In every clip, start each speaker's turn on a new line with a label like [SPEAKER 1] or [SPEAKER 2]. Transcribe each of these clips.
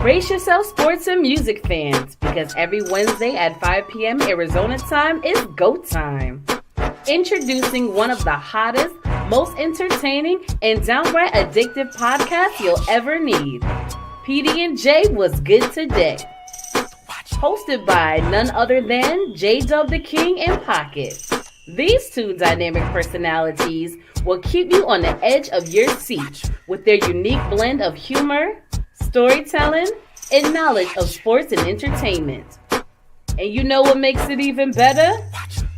[SPEAKER 1] Brace yourself, sports and music fans, because every Wednesday at 5 p.m. Arizona time is go time. Introducing one of the hottest, most entertaining, and downright addictive podcasts you'll ever need. PD&J was good today. Hosted by none other than J-Dub the King and Pocket. These two dynamic personalities will keep you on the edge of your seat with their unique blend of humor, storytelling, and knowledge of sports and entertainment. And you know what makes it even better?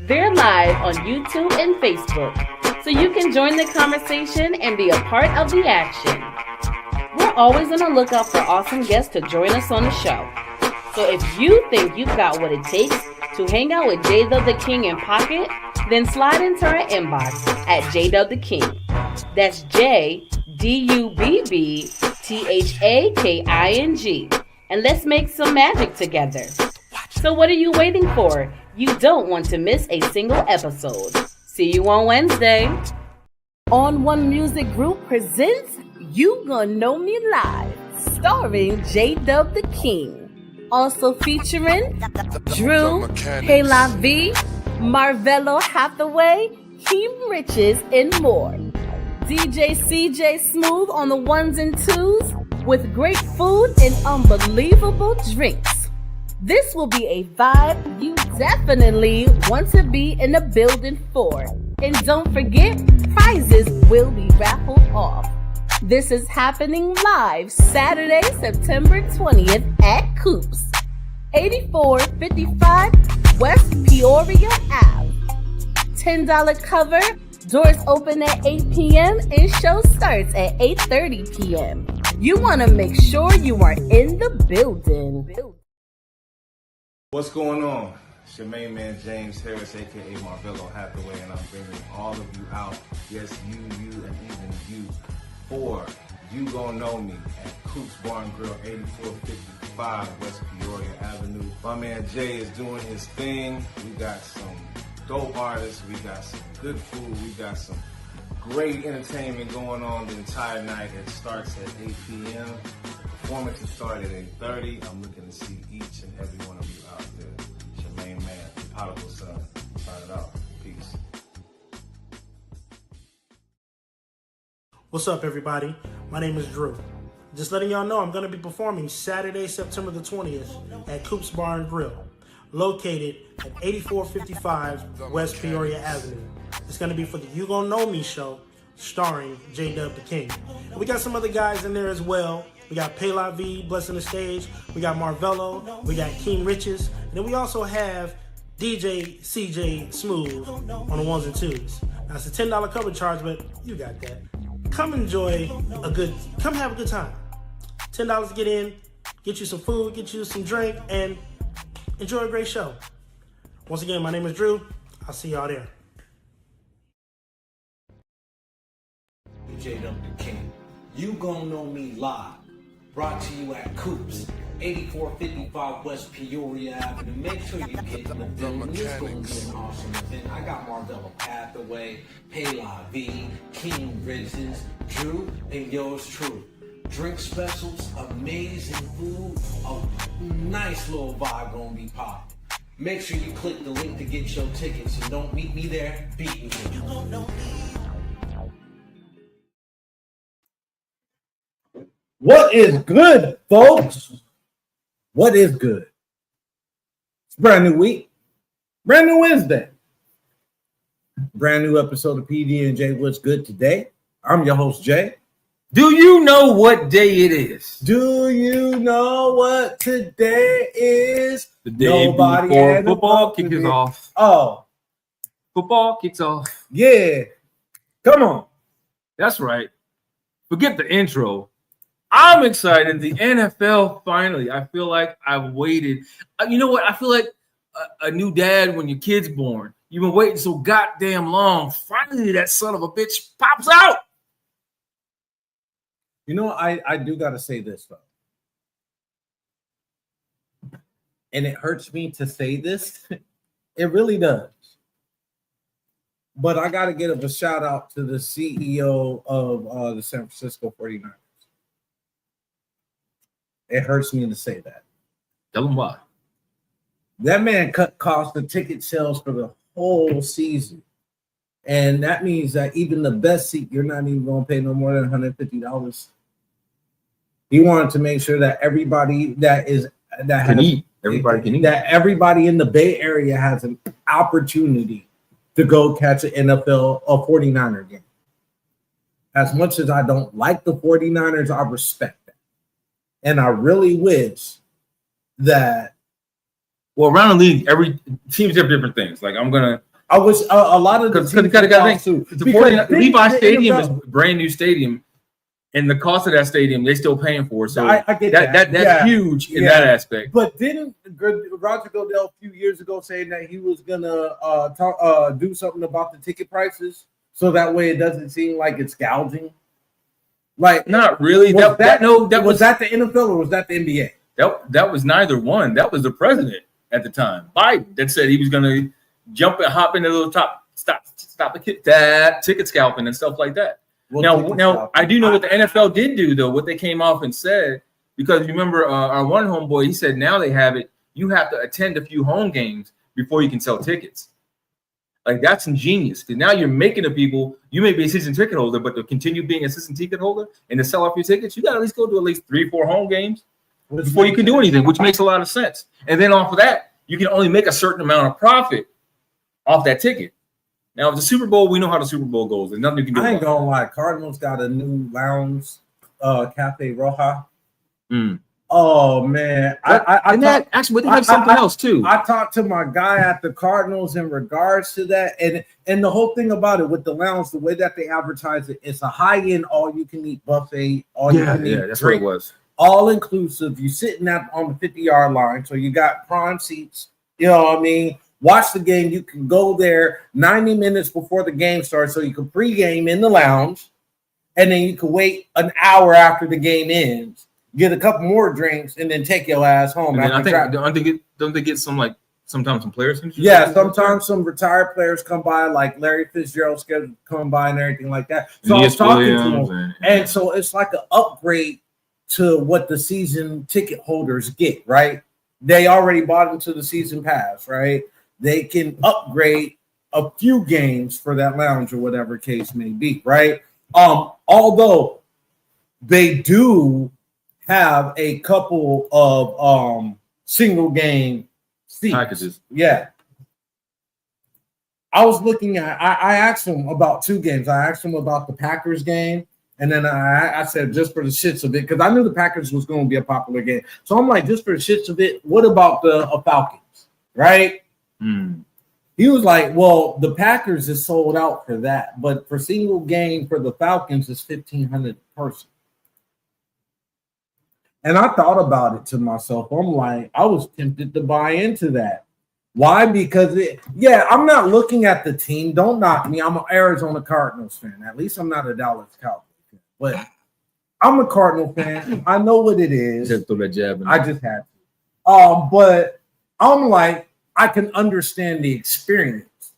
[SPEAKER 1] They're live on YouTube and Facebook, so you can join the conversation and be a part of the action. We're always on the lookout for awesome guests to join us on the show. So if you think you've got what it takes to hang out with J-Dub the King and Pocket, then slide into our inbox at J-Dub the King. That's JDUBBTHAKING. And let's make some magic together. So what are you waiting for? You don't want to miss a single episode. See you on Wednesday. On One Music Group presents You Gonna Know Me Live, starring J-Dub the King. Also featuring Drew, Kayla V, Marvello Hathaway, Keem Riches, and more. DJ CJ Smooth on the ones and twos with great food and unbelievable drinks. This will be a vibe you definitely want to be in the building for. And don't forget, prizes will be raffled off. This is happening live Saturday, September 20th at Coops, 8455 West Peoria Ave. $10 cover, doors open at 8 p.m. and show starts at 8:30 p.m. You want to make sure you are in the building.
[SPEAKER 2] What's going on? It's your main man James Harris, aka Marvello Hathaway, and I'm bringing all of you out. Yes, you, and even you. For You Gon' Know Me at Coops Bar and Grill, 8455 West Peoria Avenue. My man Jay is doing his thing. We got some dope artists. We got some good food. We got some great entertainment going on the entire night. It starts at 8 p.m. Performances start at 8:30. I'm looking to see each and every one of you out there. It's your main man, the Prodigal Son. Sign it out. Peace.
[SPEAKER 3] What's up, everybody? My name is Drew. Just letting y'all know I'm going to be performing Saturday, September the 20th at Coops Bar and Grill, located at 8455 West Peoria Avenue. It's going to be for the You Gon' Know Me show, starring J-Dub the King. And we got some other guys in there as well. We got Payla V blessing the stage. We got Marvello. We got Keem Riches. And then we also have DJ CJ Smooth on the ones and twos. Now, it's a $10 cover charge, but you got that. Come have a good time. $10 to get in, get you some food, get you some drink, and enjoy a great show. Once again, my name is Drew. I'll see y'all there.
[SPEAKER 4] J-Dub the King. You Gon' Know Me Live. Brought to you at Coops, 8455 West Peoria Avenue. Make sure you get in the building. It's going to be an awesome event. I got Marvello Hathaway, Payla V, King Riches, Drew, and yours true. Drink specials, amazing food, a nice little vibe gonna be popping. Make sure you click the link to get your tickets, and don't meet me there, beat me there. You gon' know me.
[SPEAKER 5] What is good, folks? What is good? It's a brand new week, brand new Wednesday, brand new episode of PD&J. What's good today? I'm your host, Jay.
[SPEAKER 6] Do you know what day it is?
[SPEAKER 5] Do you know what today is?
[SPEAKER 6] The day before football kicks off.
[SPEAKER 5] Oh.
[SPEAKER 6] Football kicks off.
[SPEAKER 5] Yeah. Come on.
[SPEAKER 6] That's right. Forget the intro. I'm excited. The NFL finally. I feel like I've waited. You know what? I feel like a new dad when your kid's born. You've been waiting so goddamn long. Finally, that son of a bitch pops out.
[SPEAKER 5] You know, I do got to say this, though. And it hurts me to say this. It really does. But I got to give a shout out to the CEO of the San Francisco 49ers. It hurts me to say that.
[SPEAKER 6] Tell them why.
[SPEAKER 5] That man cut cost of ticket sales for the whole season. And that means that even the best seat, you're not even going to pay no more than $150. He wanted to make sure that everybody
[SPEAKER 6] Everybody can eat.
[SPEAKER 5] That everybody in the Bay Area has an opportunity to go catch an NFL or 49er game. As much as I don't like the 49ers, I respect that. And I really wish that.
[SPEAKER 6] Well, around the league, every teams have different things. Like
[SPEAKER 5] I wish a lot of the
[SPEAKER 6] because the Levi Stadium is a brand new stadium, and the cost of that stadium they still paying for. So
[SPEAKER 5] I get
[SPEAKER 6] that's huge in that aspect.
[SPEAKER 5] But didn't Roger Goodell a few years ago saying that he was gonna do something about the ticket prices so that way it doesn't seem like it's gouging? Like,
[SPEAKER 6] not really.
[SPEAKER 5] Was that the NFL or was that the NBA?
[SPEAKER 6] That was neither one. That was the president at the time, Biden, that said he was going to jump and hop into the top, stop that ticket scalping and stuff like that. Well, now I do know what the NFL did do though. What they came off and said, because you remember our one homeboy, he said now they have it. You have to attend a few home games before you can sell tickets. Like that's ingenious because now you're making the people. You may be a season ticket holder, but to continue being a season ticket holder and to sell off your tickets, you got to at least go to at least 3-4 home games before you can do anything, which makes a lot of sense. And then off of that, you can only make a certain amount of profit off that ticket. Now, the Super Bowl, we know how the Super Bowl goes. There's nothing you can do.
[SPEAKER 5] I ain't gonna lie. Cardinals got a new lounge, Cafe Roja. Oh man,
[SPEAKER 6] they have something else too.
[SPEAKER 5] I talked to my guy at the Cardinals in regards to that, and the whole thing about it with the lounge, the way that they advertise it, it's a high-end, all-you-can-eat buffet,
[SPEAKER 6] That's what it was.
[SPEAKER 5] All inclusive. You sitting on the 50-yard line, so you got prime seats. You know what I mean? Watch the game. You can go there 90 minutes before the game starts, so you can pregame in the lounge, and then you can wait an hour after the game ends, get a couple more drinks, and then take your ass home.
[SPEAKER 6] Don't they get sometimes some players?
[SPEAKER 5] Yeah, sometimes some retired players come by, like Larry Fitzgerald's scheduled to come by and everything like that. So I was talking to them, and so it's like an upgrade to what the season ticket holders get, right? They already bought into the season pass, right? They can upgrade a few games for that lounge or whatever case may be, right? Although they do have a couple of single game seats.
[SPEAKER 6] Packages.
[SPEAKER 5] Yeah. I was looking at I asked them about two games. I asked them about the Packers game. And then I said, just for the shits of it, because I knew the Packers was going to be a popular game. So I'm like, just for the shits of it, what about the Falcons, right? He was like, well, the Packers is sold out for that. But for single game for the Falcons is $1,500 per person. And I thought about it to myself. I'm like, I was tempted to buy into that. Why? Because I'm not looking at the team. Don't knock me. I'm an Arizona Cardinals fan. At least I'm not a Dallas Cowboys. But I'm a Cardinal fan. I know what it is.
[SPEAKER 6] Just throw that jab in.
[SPEAKER 5] I just had to. But I'm like, I can understand the experience.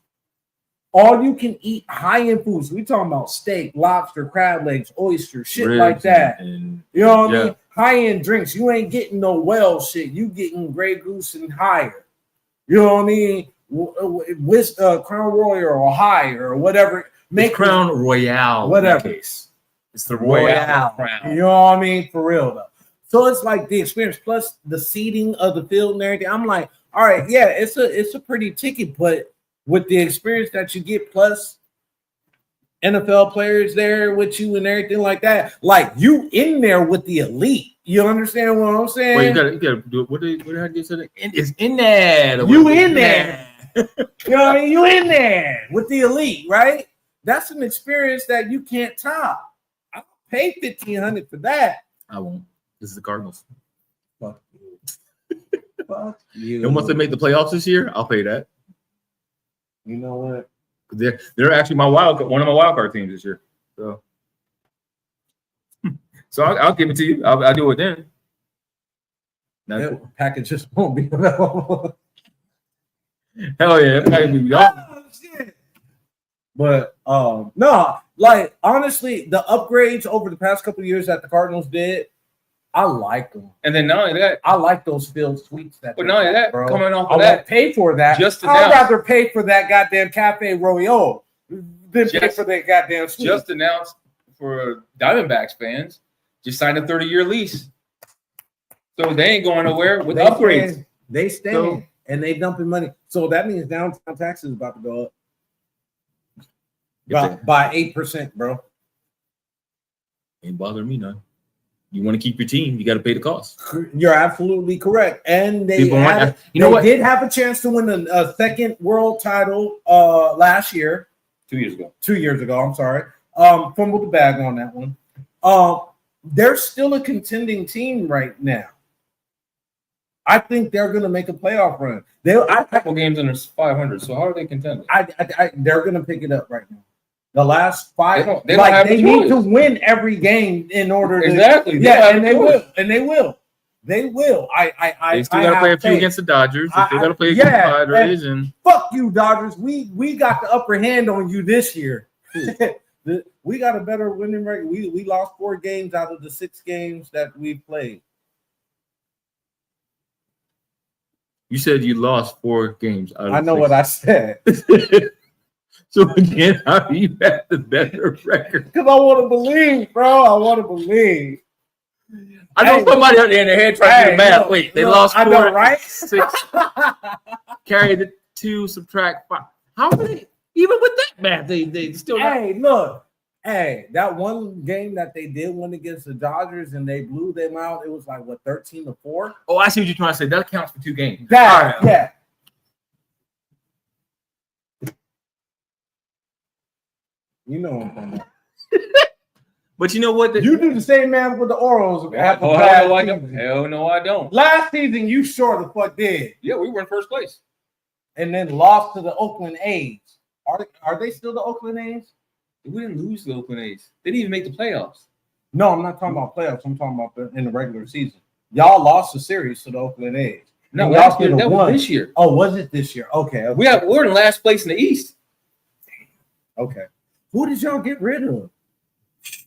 [SPEAKER 5] All you can eat high-end foods. We talking about steak, lobster, crab legs, oysters, shit
[SPEAKER 6] Ribs
[SPEAKER 5] like that.
[SPEAKER 6] And
[SPEAKER 5] you know what I mean? High-end drinks. You ain't getting no well shit. You getting Grey Goose and higher. You know what I mean? With Crown Royal or higher or whatever.
[SPEAKER 6] Make Crown Royale.
[SPEAKER 5] Whatever.
[SPEAKER 6] It's the Royale crown.
[SPEAKER 5] You know what I mean? For real, though. So it's like the experience plus the seating of the field and everything. I'm like, all right, yeah, it's a pretty ticket, but with the experience that you get plus NFL players there with you and everything like that, like you in there with the elite. You understand what I'm saying?
[SPEAKER 6] Well, you gotta do it. What did I just say? It's in there.
[SPEAKER 5] You in there. You know what I mean? You in there with the elite, right? That's an experience that you can't top. I'll pay $1,500 for that.
[SPEAKER 6] I won't. This is the Cardinals.
[SPEAKER 5] Fuck you. Fuck you.
[SPEAKER 6] And once they make the playoffs this year, I'll pay that.
[SPEAKER 5] You know what?
[SPEAKER 6] They're actually one of my wild card teams this year. So I'll give it to you. I'll do it then.
[SPEAKER 5] Packages won't be available.
[SPEAKER 6] Hell yeah.
[SPEAKER 5] Shit. But no, like honestly, the upgrades over the past couple of years that the Cardinals did, I like them.
[SPEAKER 6] And then not only that,
[SPEAKER 5] I like those field suites.
[SPEAKER 6] but not only that,
[SPEAKER 5] bro.
[SPEAKER 6] coming off
[SPEAKER 5] I
[SPEAKER 6] of
[SPEAKER 5] won't
[SPEAKER 6] that,
[SPEAKER 5] pay for that.
[SPEAKER 6] just
[SPEAKER 5] I'd
[SPEAKER 6] announced,
[SPEAKER 5] rather pay for that goddamn Cafe Royale than pay for that goddamn suite.
[SPEAKER 6] Just announced for Diamondbacks fans, just signed a 30-year lease. So they ain't going nowhere with upgrades.
[SPEAKER 5] They stay and they dumping money. So that means downtown taxes is about to go up by 8%, bro.
[SPEAKER 6] Ain't bothering me none. You want to keep your team, you got to pay the cost.
[SPEAKER 5] You're absolutely correct. And they did have a chance to win a second world title last year.
[SPEAKER 6] 2 years ago.
[SPEAKER 5] 2 years ago, I'm sorry. Fumbled the bag on that one. They're still a contending team right now. I think they're going to make a playoff run.
[SPEAKER 6] They're a couple games under 500, so how are they contending?
[SPEAKER 5] They're going to pick it up right now. The last 5,
[SPEAKER 6] they
[SPEAKER 5] need to win every game in order to
[SPEAKER 6] exactly.
[SPEAKER 5] They will. They still
[SPEAKER 6] got to play a few against the Dodgers. They got to play against the Padres, and
[SPEAKER 5] fuck you, Dodgers. We got the upper hand on you this year. We got a better winning record. We lost 4 games out of the 6 games that we played.
[SPEAKER 6] You said you lost 4 games out of
[SPEAKER 5] I know 6. What I said.
[SPEAKER 6] So again, how do you have the better record?
[SPEAKER 5] Because I want to believe, bro. I want to believe.
[SPEAKER 6] I know somebody out there in their head trying to do the math. Wait, they lost 4,
[SPEAKER 5] know, right?
[SPEAKER 6] 6, carry the 2, subtract 5. How are they? Even with that math, they still.
[SPEAKER 5] That one game that they did win against the Dodgers and they blew them out. It was like 13-4.
[SPEAKER 6] Oh, I see what you're trying to say. That counts for 2 games.
[SPEAKER 5] Yeah. You know what I'm talking about.
[SPEAKER 6] But you know what?
[SPEAKER 5] You do the same math with the Orioles.
[SPEAKER 6] Hell no, I don't.
[SPEAKER 5] Last season, you sure the fuck did.
[SPEAKER 6] Yeah, we were in first place.
[SPEAKER 5] And then lost to the Oakland A's. Are they still the Oakland A's?
[SPEAKER 6] We didn't lose to the Oakland A's. They didn't even make the playoffs.
[SPEAKER 5] No, I'm not talking about playoffs. I'm talking about in the regular season. Y'all lost the series to the Oakland A's.
[SPEAKER 6] No, that was this year.
[SPEAKER 5] Oh, was it this year? Okay.
[SPEAKER 6] We're in last place in the East.
[SPEAKER 5] Okay. Who did y'all get rid of?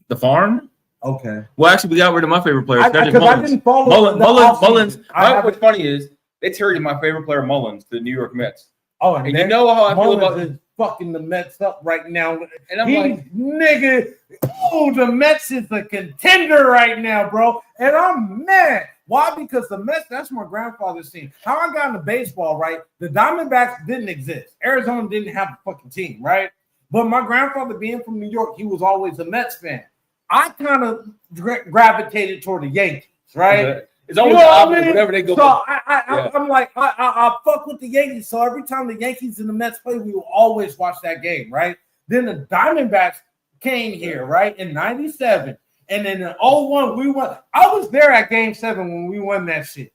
[SPEAKER 6] The farm.
[SPEAKER 5] Okay.
[SPEAKER 6] Well, actually, we got rid of my favorite player.
[SPEAKER 5] I didn't follow
[SPEAKER 6] Mullins. What's funny is they traded my favorite player, Mullins, to the New York Mets.
[SPEAKER 5] Oh,
[SPEAKER 6] and you know how I feel about
[SPEAKER 5] is fucking the Mets up right now.
[SPEAKER 6] And I'm like,
[SPEAKER 5] nigga, the Mets is a contender right now, bro. And I'm mad. Why? Because the Mets, that's my grandfather's team. How I got into baseball, right? The Diamondbacks didn't exist. Arizona didn't have a fucking team, right? But my grandfather being from New York, he was always a Mets fan. I kind of gravitated toward the Yankees, right?
[SPEAKER 6] It's always opposite whenever they go.
[SPEAKER 5] So I'm like, I fuck with the Yankees. So every time the Yankees and the Mets play, we will always watch that game, right? Then the Diamondbacks came here, right, in 97. And then in 01, we won. I was there at Game 7 when we won that shit.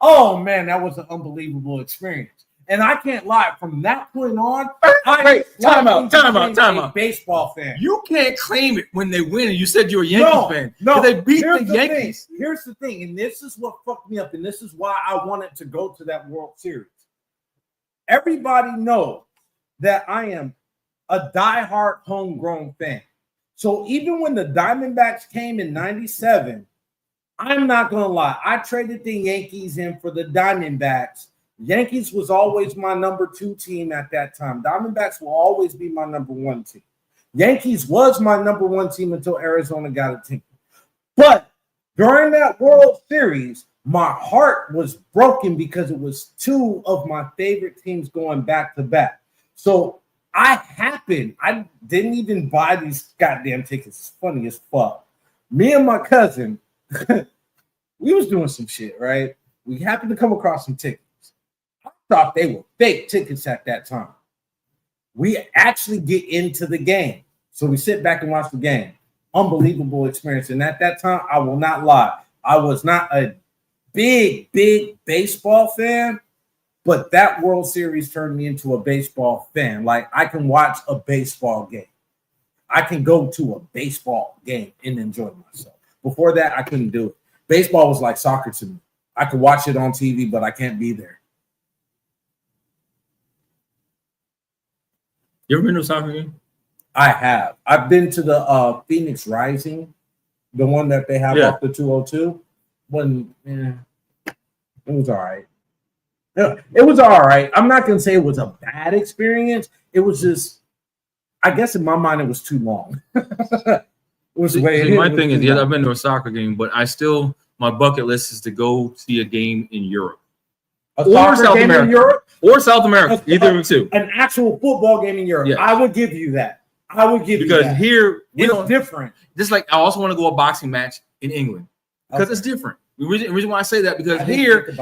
[SPEAKER 5] Oh, man, that was an unbelievable experience. And I can't lie. From that point on,
[SPEAKER 6] time out.
[SPEAKER 5] Baseball fan.
[SPEAKER 6] You can't claim it when they win. And you said you're a Yankees fan.
[SPEAKER 5] No,
[SPEAKER 6] they beat the Yankees.
[SPEAKER 5] Here's the thing, and this is what fucked me up, and this is why I wanted to go to that World Series. Everybody knows that I am a diehard homegrown fan. So even when the Diamondbacks came in 97, I'm not gonna lie. I traded the Yankees in for the Diamondbacks. Yankees was always my number 2 team at that time. Diamondbacks will always be my number 1 team. Yankees was my number 1 team until Arizona got a team. But during that World Series, my heart was broken because it was 2 of my favorite teams going back to back. So I didn't even buy these goddamn tickets. It's funny as fuck. Me and my cousin, we was doing some shit, right? We happened to come across some tickets. Thought they were fake tickets at that time. We actually get into the game. So we sit back and watch the game. Unbelievable experience. And at that time, I will not lie, I was not a big baseball fan, but that World Series turned me into a baseball fan. Like, I can watch a baseball game. I can go to a baseball game and enjoy myself. Before that, I couldn't do it. Baseball was like soccer to me. I could watch it on TV, but I can't be there.
[SPEAKER 6] You ever been to a soccer game?
[SPEAKER 5] I have. I've been to the Phoenix Rising, the one that they have off the 202. it was all right. It was all right. I'm not gonna say it was a bad experience. It was just, I guess in my mind, it was too long. It was
[SPEAKER 6] my thing is, I've been to a soccer game, but my bucket list is to go see a game in Europe.
[SPEAKER 5] Or South America. In Europe?
[SPEAKER 6] Or South America. Either of the two.
[SPEAKER 5] An actual football game in Europe. Yes. I would give you that.
[SPEAKER 6] Because here
[SPEAKER 5] it's different.
[SPEAKER 6] Just like I also want to go a boxing match in England because it's different. The reason why I say that because here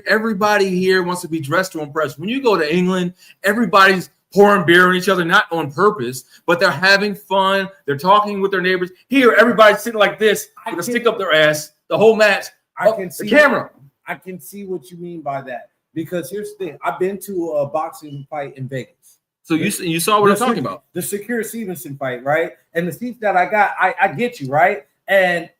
[SPEAKER 6] everybody here wants to be dressed to impress. When you go to England, everybody's pouring beer on each other, not on purpose, but they're having fun. They're talking with their neighbors. Here, everybody's sitting like this with a stick up their ass the whole match. I can see the camera.
[SPEAKER 5] I can see what you mean by that because here's the thing. I've been to a boxing fight in Vegas.
[SPEAKER 6] So you saw what I'm talking about.
[SPEAKER 5] The Shakur Stevenson fight, right? And the seats that I got, I get you, right? And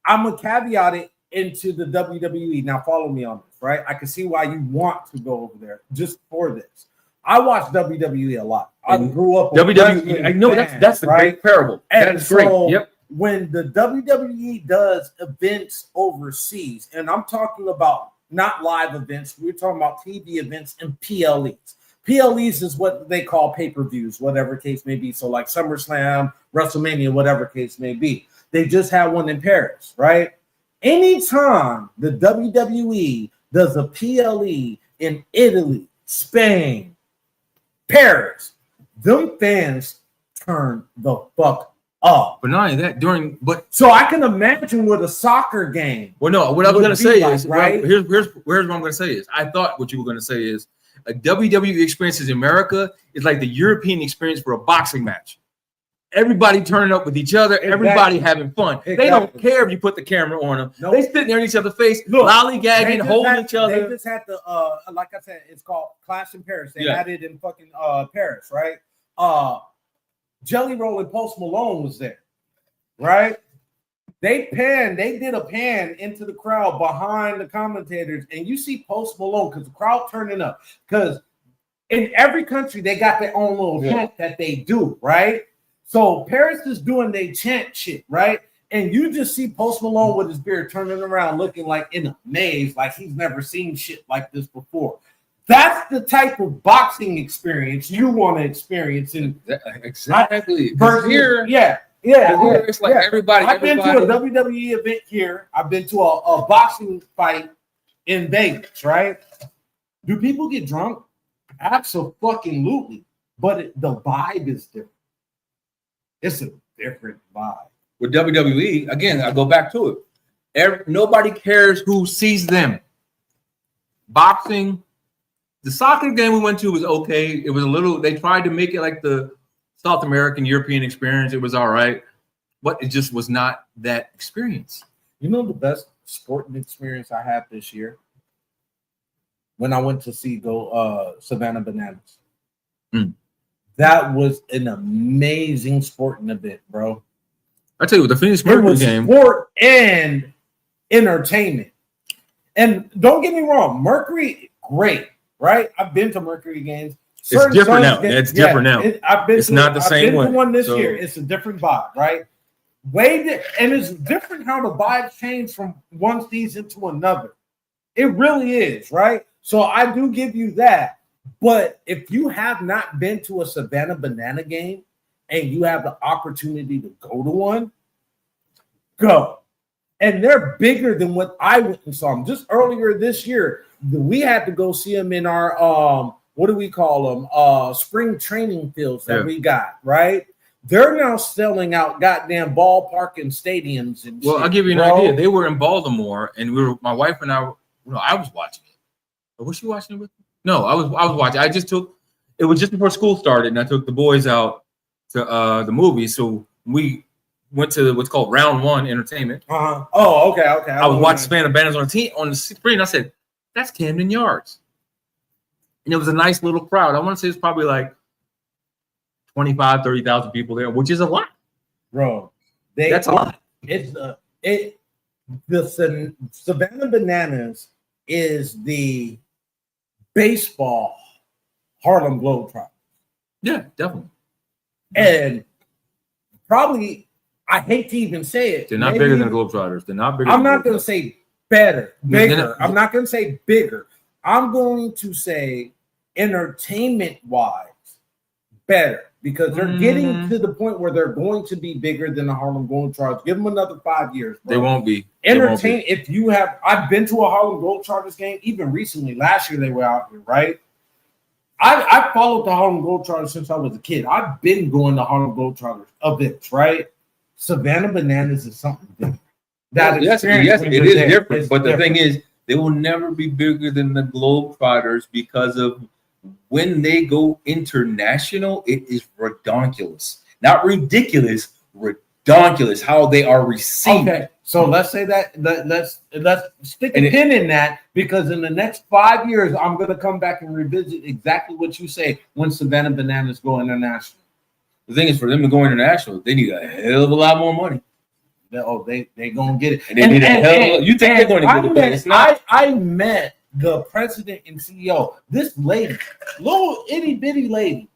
[SPEAKER 5] I'm going to caveat it into the WWE. Now follow me on this, right? I can see why you want to go over there just for this. I watch WWE a lot. I grew up with
[SPEAKER 6] WWE. I know that's the great parable.
[SPEAKER 5] And
[SPEAKER 6] that's great. Yep.
[SPEAKER 5] When the WWE does events overseas, and I'm talking about not live events, we're talking about TV events and PLEs. PLEs is what they call pay-per-views, whatever case may be. So like SummerSlam, WrestleMania, whatever case may be. They just had one in Paris, right? Anytime the WWE does a PLE in Italy, Spain, Paris, them fans turn the fuck up.
[SPEAKER 6] But not only that,
[SPEAKER 5] so I can imagine with a soccer game.
[SPEAKER 6] Well, no, what I was gonna say is right. Here's what I'm gonna say is I thought what you were gonna say is a WWE experience in America is like the European experience for a boxing match. Everybody turning up with each other, everybody having fun. Exactly. They don't care if you put the camera on them. Nope. They sitting there in each other's face, lollygagging, holding each other.
[SPEAKER 5] They just had the like I said, it's called Clash in Paris. They had it in fucking Paris, right? Jelly Roll and Post Malone was there, right? They did a pan into the crowd behind the commentators, and you see Post Malone because the crowd turning up. Because in every country, they got their own little chant that they do, right? So Paris is doing their chant shit, right? And you just see Post Malone with his beard turning around, looking like in a maze, like he's never seen shit like this before. That's the type of boxing experience you want to experience in
[SPEAKER 6] exactly.
[SPEAKER 5] Here, it's like everybody. I've been to a WWE event here. I've been to a boxing fight in Vegas, right? Do people get drunk? Absolutely. But the vibe is different. It's a different vibe.
[SPEAKER 6] With WWE, again, I go back to it. Nobody cares who sees them. Boxing. The soccer game we went to was okay. It was a little, they tried to make it like the South American, European experience. It was all right, but it just was not that experience.
[SPEAKER 5] You know the best sporting experience I had this year? When I went to see Savannah Bananas. That was an amazing sporting event, bro.
[SPEAKER 6] I tell you what, the Phoenix Mercury game.
[SPEAKER 5] Sport and entertainment. And don't get me wrong, Mercury, great. Right, I've been to Mercury games.
[SPEAKER 6] It's different now. It's different now. It's not the same one.
[SPEAKER 5] I've been to one this year. It's a different vibe, right? And it's different how the vibes change from one season to another. It really is, right? So I do give you that. But if you have not been to a Savannah Banana game and you have the opportunity to go to one, go. And they're bigger than what I went and saw them. Just earlier this year, we had to go see them in our what do we call them? Spring training fields that we got, right? They're now selling out goddamn ballpark and stadiums and
[SPEAKER 6] well, I'll give you an idea. They were in Baltimore, and my wife and I, I was watching it. Or was she watching it with me? No, I was watching. It was just before school started, and I took the boys out to the movie. So we went to what's called Round One Entertainment.
[SPEAKER 5] Oh, okay.
[SPEAKER 6] I was watching Savannah Bananas on the screen. I said, that's Camden Yards. And it was a nice little crowd. I want to say it's probably like 25, 30,000 people there, which is a lot.
[SPEAKER 5] Bro,
[SPEAKER 6] that's a lot.
[SPEAKER 5] The Savannah Bananas is the baseball Harlem Globetrotters.
[SPEAKER 6] Yeah, definitely.
[SPEAKER 5] And probably, I hate to even say it.
[SPEAKER 6] They're not bigger than the Globetrotters. They're not bigger.
[SPEAKER 5] I'm not going to say Better. Bigger.
[SPEAKER 6] Then-
[SPEAKER 5] I'm not going to say bigger. I'm going to say entertainment-wise, better. Because they're getting to the point where they're going to be bigger than the Harlem Globetrotters. Give them another 5 years, bro.
[SPEAKER 6] They won't be.
[SPEAKER 5] Entertain. If you have, I've been to a Harlem Globetrotters game even recently. Last year they were out here, right? I followed the Harlem Globetrotters since I was a kid. I've been going to Harlem Globetrotters events, right? Savannah Bananas is something different.
[SPEAKER 6] Yes, it is different. But the thing is, they will never be bigger than the Globetrotters because of when they go international, it is redonkulous. Not ridiculous, redonkulous how they are received.
[SPEAKER 5] Okay, so let's say that let's stick a pin in that, because in the next 5 years, I'm gonna come back and revisit exactly what you say when Savannah Bananas go international.
[SPEAKER 6] The thing is, for them to go international, they need a hell of a lot more money.
[SPEAKER 5] They gonna get it.
[SPEAKER 6] And they need a hell of you think they're going to get it?
[SPEAKER 5] I met the president and CEO. This lady, little itty bitty lady,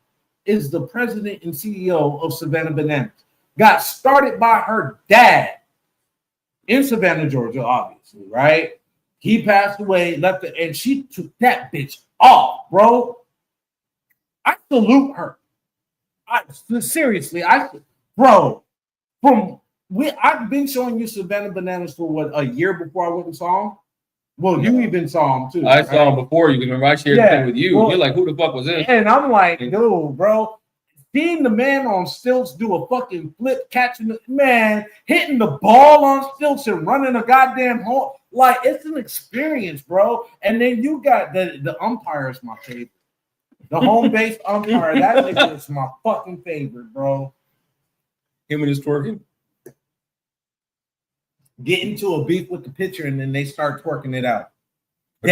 [SPEAKER 5] is the president and CEO of Savannah Bananas. Got started by her dad in Savannah, Georgia, obviously, right? He passed away, left it, and she took that bitch off, bro. I salute her. Seriously, bro, I've been showing you Savannah Bananas for a year before I went and saw him. Well, you even saw him too.
[SPEAKER 6] I saw him before you. Remember, I shared the thing with you.
[SPEAKER 5] Well,
[SPEAKER 6] you're like, who the fuck was this?
[SPEAKER 5] And I'm like, dude, bro. Seeing the man on stilts do a fucking flip, catching the man, hitting the ball on stilts and running a goddamn home. Like, it's an experience, bro. And then you got the umpire is my favorite. The home base umpire, that nigga is my fucking favorite, bro.
[SPEAKER 6] Him and his twerking.
[SPEAKER 5] Get into a beef with the pitcher and then they start twerking it out.
[SPEAKER 6] A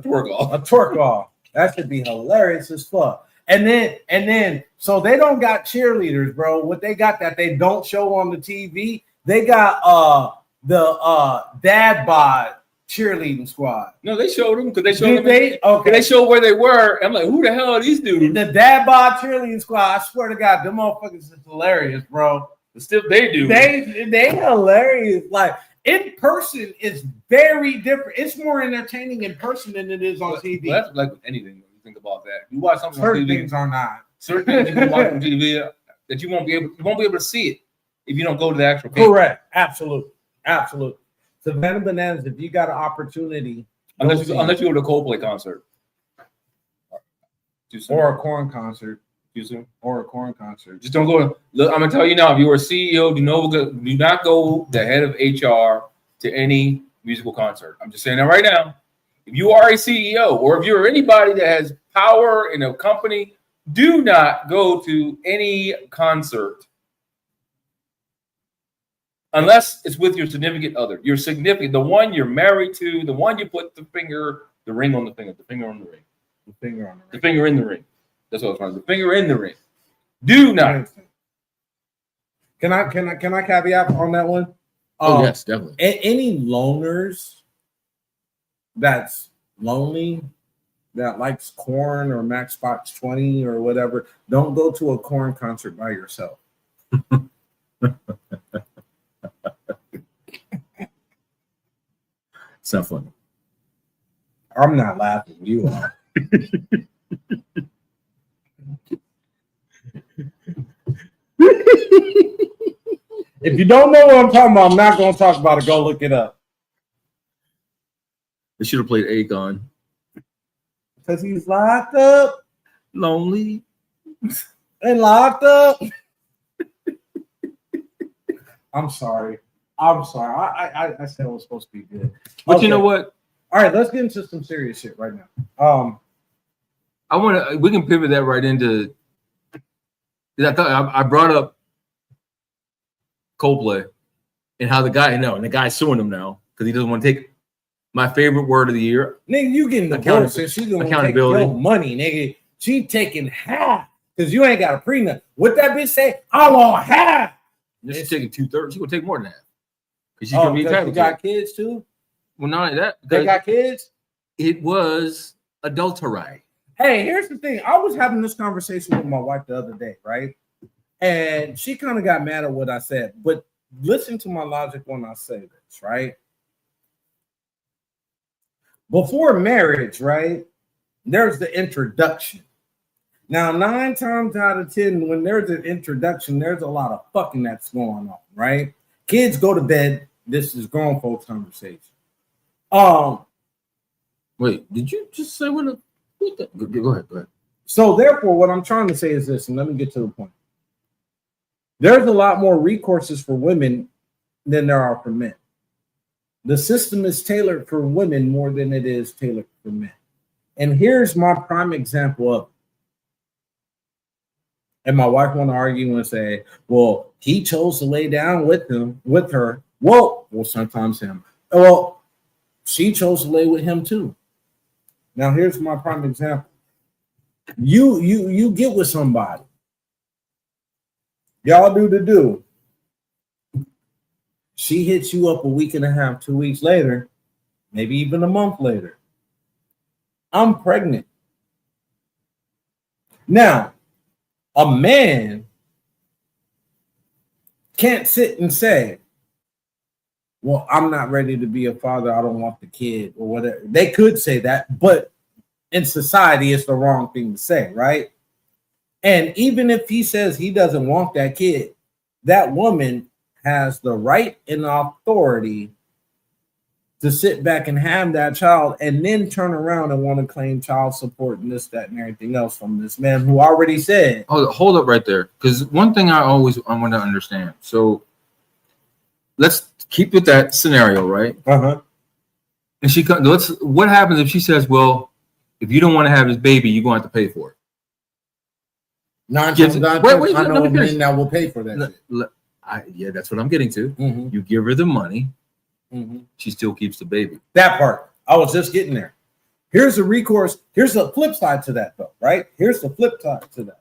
[SPEAKER 5] twerk off. That should be hilarious as fuck. And then, so they don't got cheerleaders, bro. What they got that they don't show on the TV, they got the dad bod cheerleading squad.
[SPEAKER 6] No, they showed them because they showed them.
[SPEAKER 5] Okay.
[SPEAKER 6] They showed where they were. I'm like, who the hell are these dudes?
[SPEAKER 5] The dad bod cheerleading squad. I swear to God, them motherfuckers is hilarious, bro.
[SPEAKER 6] Still, they do.
[SPEAKER 5] They hilarious. Like, in person is very different. It's more entertaining in person than it is on TV.
[SPEAKER 6] Well, that's like anything when you think about that. You watch something
[SPEAKER 5] Certain
[SPEAKER 6] on TV.
[SPEAKER 5] things are not.
[SPEAKER 6] Certain things you can watch on TV that you won't be able to see it if you don't go to the actual game.
[SPEAKER 5] Correct. Absolutely. Savannah Bananas, if you got an opportunity,
[SPEAKER 6] unless you go to a Coldplay concert.
[SPEAKER 5] Or a corn concert.
[SPEAKER 6] Too soon.
[SPEAKER 5] Or a corn concert.
[SPEAKER 6] Just don't go. Look, I'm gonna tell you now. If you are a CEO, do not go the head of HR to any musical concert. I'm just saying that right now. If you are a CEO or if you're anybody that has power in a company, do not go to any concert unless it's with your significant other. Your significant, the one you're married to, the one you put the ring on the finger, the finger on the ring, the finger in the ring. That's what I was trying to say. The finger in the ring. Do not.
[SPEAKER 5] Can I caveat on that one?
[SPEAKER 6] Yes, definitely.
[SPEAKER 5] Any loners that's lonely, that likes Korn or Max Fox 20 or whatever, don't go to a Korn concert by yourself.
[SPEAKER 6] It's not funny.
[SPEAKER 5] I'm not laughing. You are. If you don't know what I'm talking about, I'm not going to talk about it. Go look it up.
[SPEAKER 6] They should have played Akon.
[SPEAKER 5] Because he's locked up.
[SPEAKER 6] Lonely.
[SPEAKER 5] And locked up. I'm sorry. I said it was supposed to be good.
[SPEAKER 6] But you know what?
[SPEAKER 5] All right, let's get into some serious shit right now.
[SPEAKER 6] We can pivot that right into. I thought I brought up Coldplay and how the guy's suing him now because he doesn't want to take my favorite word of the year.
[SPEAKER 5] Nigga, you getting the accountability. She's gonna take your money, nigga. She taking half because you ain't got a prenup. What that bitch say? I want half.
[SPEAKER 6] She's taking 2/3. She's gonna take more than that because she's gonna be entitled.
[SPEAKER 5] You got kids too.
[SPEAKER 6] Well, not only that,
[SPEAKER 5] they got kids.
[SPEAKER 6] It was adultery.
[SPEAKER 5] Hey, here's the thing. I was having this conversation with my wife the other day, right? And she kind of got mad at what I said. But listen to my logic when I say this, right? Before marriage, right? There's the introduction. Now, 9 times out of 10, when there's an introduction, there's a lot of fucking that's going on, right? Kids go to bed. This is grown folks conversation.
[SPEAKER 6] Wait, did you just say what? Go ahead.
[SPEAKER 5] So therefore, what I'm trying to say is this, and let me get to the point. There's a lot more recourses for women than there are for men. The system is tailored for women more than it is tailored for men. And here's my prime example of it. And my wife want to argue and say, well, he chose to lay down with her. Well, sometimes him. Well, she chose to lay with him too. Now, here's my prime example. You get with somebody. Y'all do the do. She hits you up a week and a half, 2 weeks later, maybe even a month later. I'm pregnant. Now, a man can't sit and say, well, I'm not ready to be a father. I don't want the kid or whatever. They could say that, but in society, it's the wrong thing to say, right? And even if he says he doesn't want that kid, that woman has the right and authority to sit back and have that child and then turn around and want to claim child support and this, that, and everything else from this man who already said.
[SPEAKER 6] Hold up right there. Because one thing I want to understand. So let's keep with that scenario, right?
[SPEAKER 5] Uh-huh.
[SPEAKER 6] And what happens if she says, well, if you don't want to have this baby, you're going to have to pay for it?
[SPEAKER 5] I know a man that will pay for that shit.
[SPEAKER 6] Yeah, that's what I'm getting to.
[SPEAKER 5] Mm-hmm.
[SPEAKER 6] You give her the money,
[SPEAKER 5] mm-hmm.
[SPEAKER 6] She still keeps the baby.
[SPEAKER 5] That part. I was just getting there. Here's a recourse. Here's the flip side to that, though, right? Here's the flip side to that.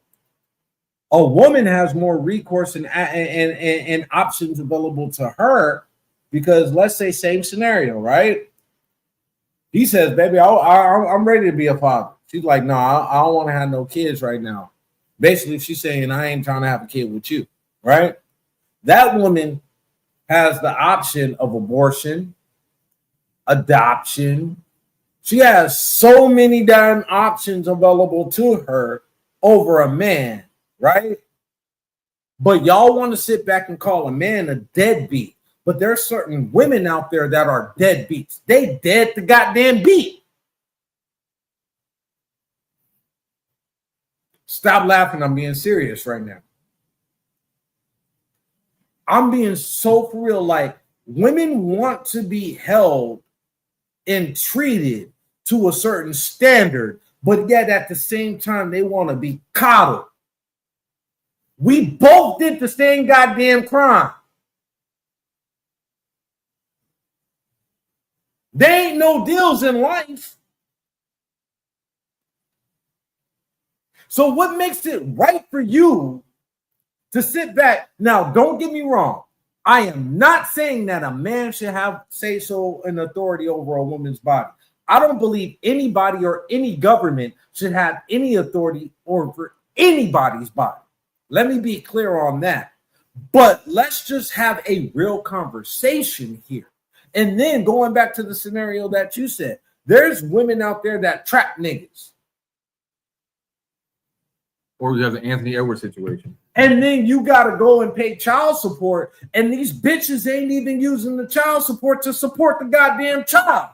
[SPEAKER 5] A woman has more recourse and options available to her because, let's say, same scenario, right? He says, baby, I'm ready to be a father. She's like, no, I don't want to have no kids right now. Basically, she's saying, I ain't trying to have a kid with you, right? That woman has the option of abortion, adoption. She has so many damn options available to her over a man, right? But y'all want to sit back and call a man a deadbeat. But there's certain women out there that are deadbeats. They dead to goddamn beat. Stop laughing. I'm being serious right now. I'm being so for real. Like, women want to be held and treated to a certain standard, but yet at the same time, they want to be coddled. We both did the same goddamn crime. There ain't no deals in life. So what makes it right for you to sit back? Now, don't get me wrong. I am not saying that a man should have say-so and authority over a woman's body. I don't believe anybody or any government should have any authority over anybody's body. Let me be clear on that. But let's just have a real conversation here. And then going back to the scenario that you said, there's women out there that trap niggas.
[SPEAKER 6] Or you have the Anthony Edwards situation.
[SPEAKER 5] And then you got to go and pay child support. And these bitches ain't even using the child support to support the goddamn child.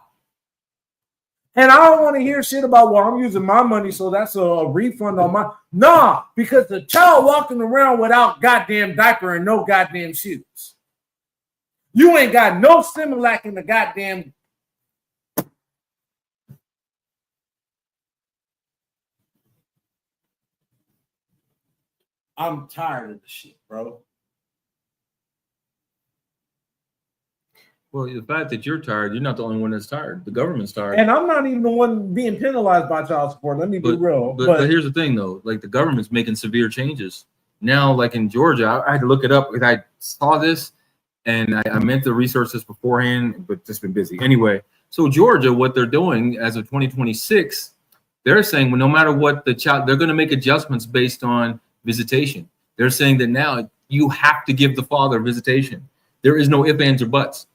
[SPEAKER 5] And I don't want to hear shit about, well, I'm using my money, so that's a refund on my... Nah, because the child walking around without goddamn diaper and no goddamn shoes. You ain't got no Similac in the goddamn... I'm tired of the shit, bro.
[SPEAKER 6] Well, the fact that you're tired, you're not the only one that's tired. The government's tired.
[SPEAKER 5] And I'm not even the one being penalized by child support. Let me be real.
[SPEAKER 6] But here's the thing, though. Like, the government's making severe changes. Now, like in Georgia, I had to look it up because I saw this, and I meant to research this beforehand, but just been busy. Anyway, so Georgia, what they're doing as of 2026, they're saying, well, no matter what the child, they're going to make adjustments based on visitation. They're saying that now you have to give the father visitation. There is no ifs, ands, or buts.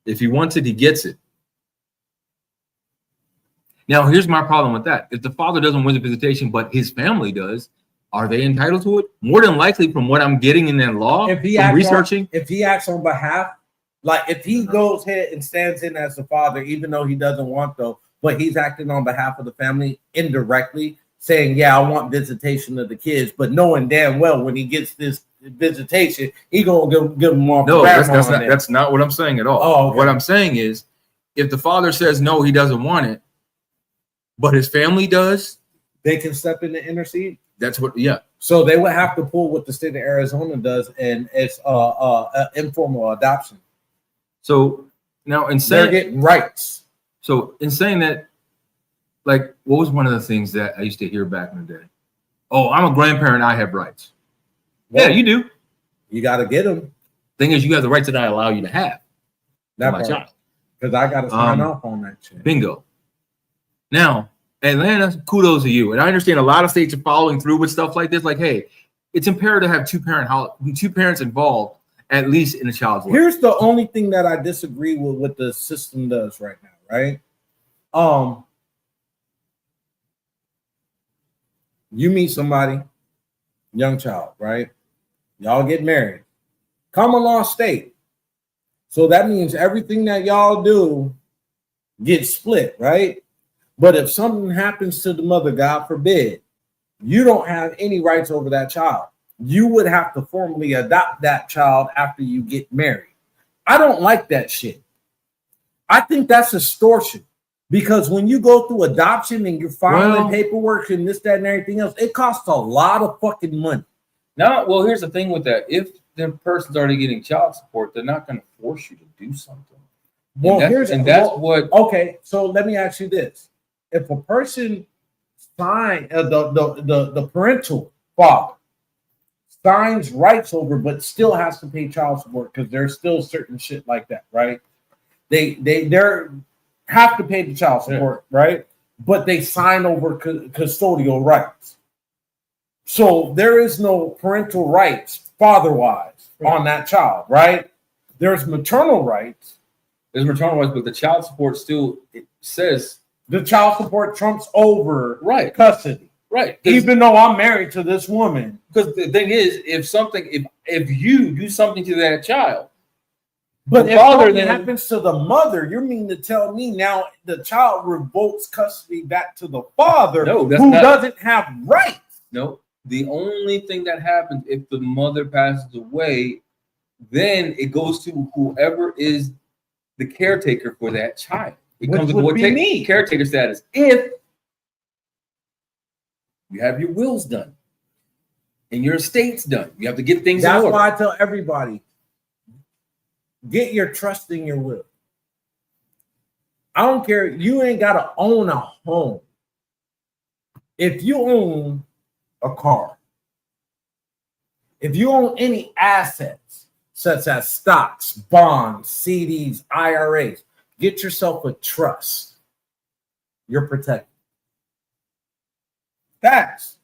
[SPEAKER 6] If he wants it, he gets it. Now, here's my problem with that. If the father doesn't win the visitation, but his family does, are they entitled to it? More than likely, from what I'm getting in that law,
[SPEAKER 5] If he
[SPEAKER 6] from
[SPEAKER 5] acts
[SPEAKER 6] researching.
[SPEAKER 5] if he acts on behalf, like if he goes ahead and stands in as the father, even though he doesn't want to, but he's acting on behalf of the family indirectly, saying, yeah, I want visitation of the kids, but knowing damn well when he gets this visitation, he gonna give them off.
[SPEAKER 6] No, that's not what I'm saying at all.
[SPEAKER 5] Oh, okay.
[SPEAKER 6] What I'm saying is, if the father says no, he doesn't want it, but his family does,
[SPEAKER 5] they can step in and intercede.
[SPEAKER 6] That's what, yeah.
[SPEAKER 5] So they would have to pull what the state of Arizona does, and it's informal adoption.
[SPEAKER 6] So now in
[SPEAKER 5] they're
[SPEAKER 6] saying
[SPEAKER 5] getting rights.
[SPEAKER 6] So in saying that, like, what was one of the things that I used to hear back in the day? Oh, I'm a grandparent, I have rights. Well, yeah, you do.
[SPEAKER 5] You got to get them.
[SPEAKER 6] Thing is, you have the rights that I allow you to have.
[SPEAKER 5] That my child. Because I got to sign off on that shit.
[SPEAKER 6] Bingo. Now, Atlanta, kudos to you. And I understand a lot of states are following through with stuff like this. Like, hey, it's imperative to have two parents involved, at least in a child's life.
[SPEAKER 5] Here's the only thing that I disagree with what the system does right now, right? You meet somebody, young child, right? Y'all get married. Common law state. So that means everything that y'all do gets split, right? But if something happens to the mother, God forbid, you don't have any rights over that child. You would have to formally adopt that child after you get married. I don't like that shit. I think that's extortion. Because when you go through adoption and you're filing paperwork and this, that, and everything else, it costs a lot of fucking money.
[SPEAKER 6] Now, well, here's the thing with that. If the person's already getting child support, they're not going to force you to do something.
[SPEAKER 5] Well,
[SPEAKER 6] what.
[SPEAKER 5] Okay, so let me ask you this: if a person signs the parental father signs rights over, but still has to pay child support because there's still certain shit like that, right? They're have to pay the child support, right? But they sign over custodial rights. So there is no parental rights, father-wise, on that child, right? There's maternal rights.
[SPEAKER 6] There's maternal rights, but the child support still, it says
[SPEAKER 5] the child support trumps over
[SPEAKER 6] custody. Right.
[SPEAKER 5] Even though I'm married to this woman.
[SPEAKER 6] Because the thing is, if you do something to that child,
[SPEAKER 5] but if something happens to the mother, you mean to tell me now the child revokes custody back to the father doesn't have rights?
[SPEAKER 6] No. The only thing that happens if the mother passes away, then it goes to whoever is the caretaker for that child. It comes with what caretaker status. If you have your wills done and your estate's done, you have to get things in order.
[SPEAKER 5] That's why I tell everybody, get your trust in your will. I don't care. You ain't got to own a home. If you own a car, if you own any assets, such as stocks, bonds, CDs, IRAs, get yourself a trust. You're protected. Facts.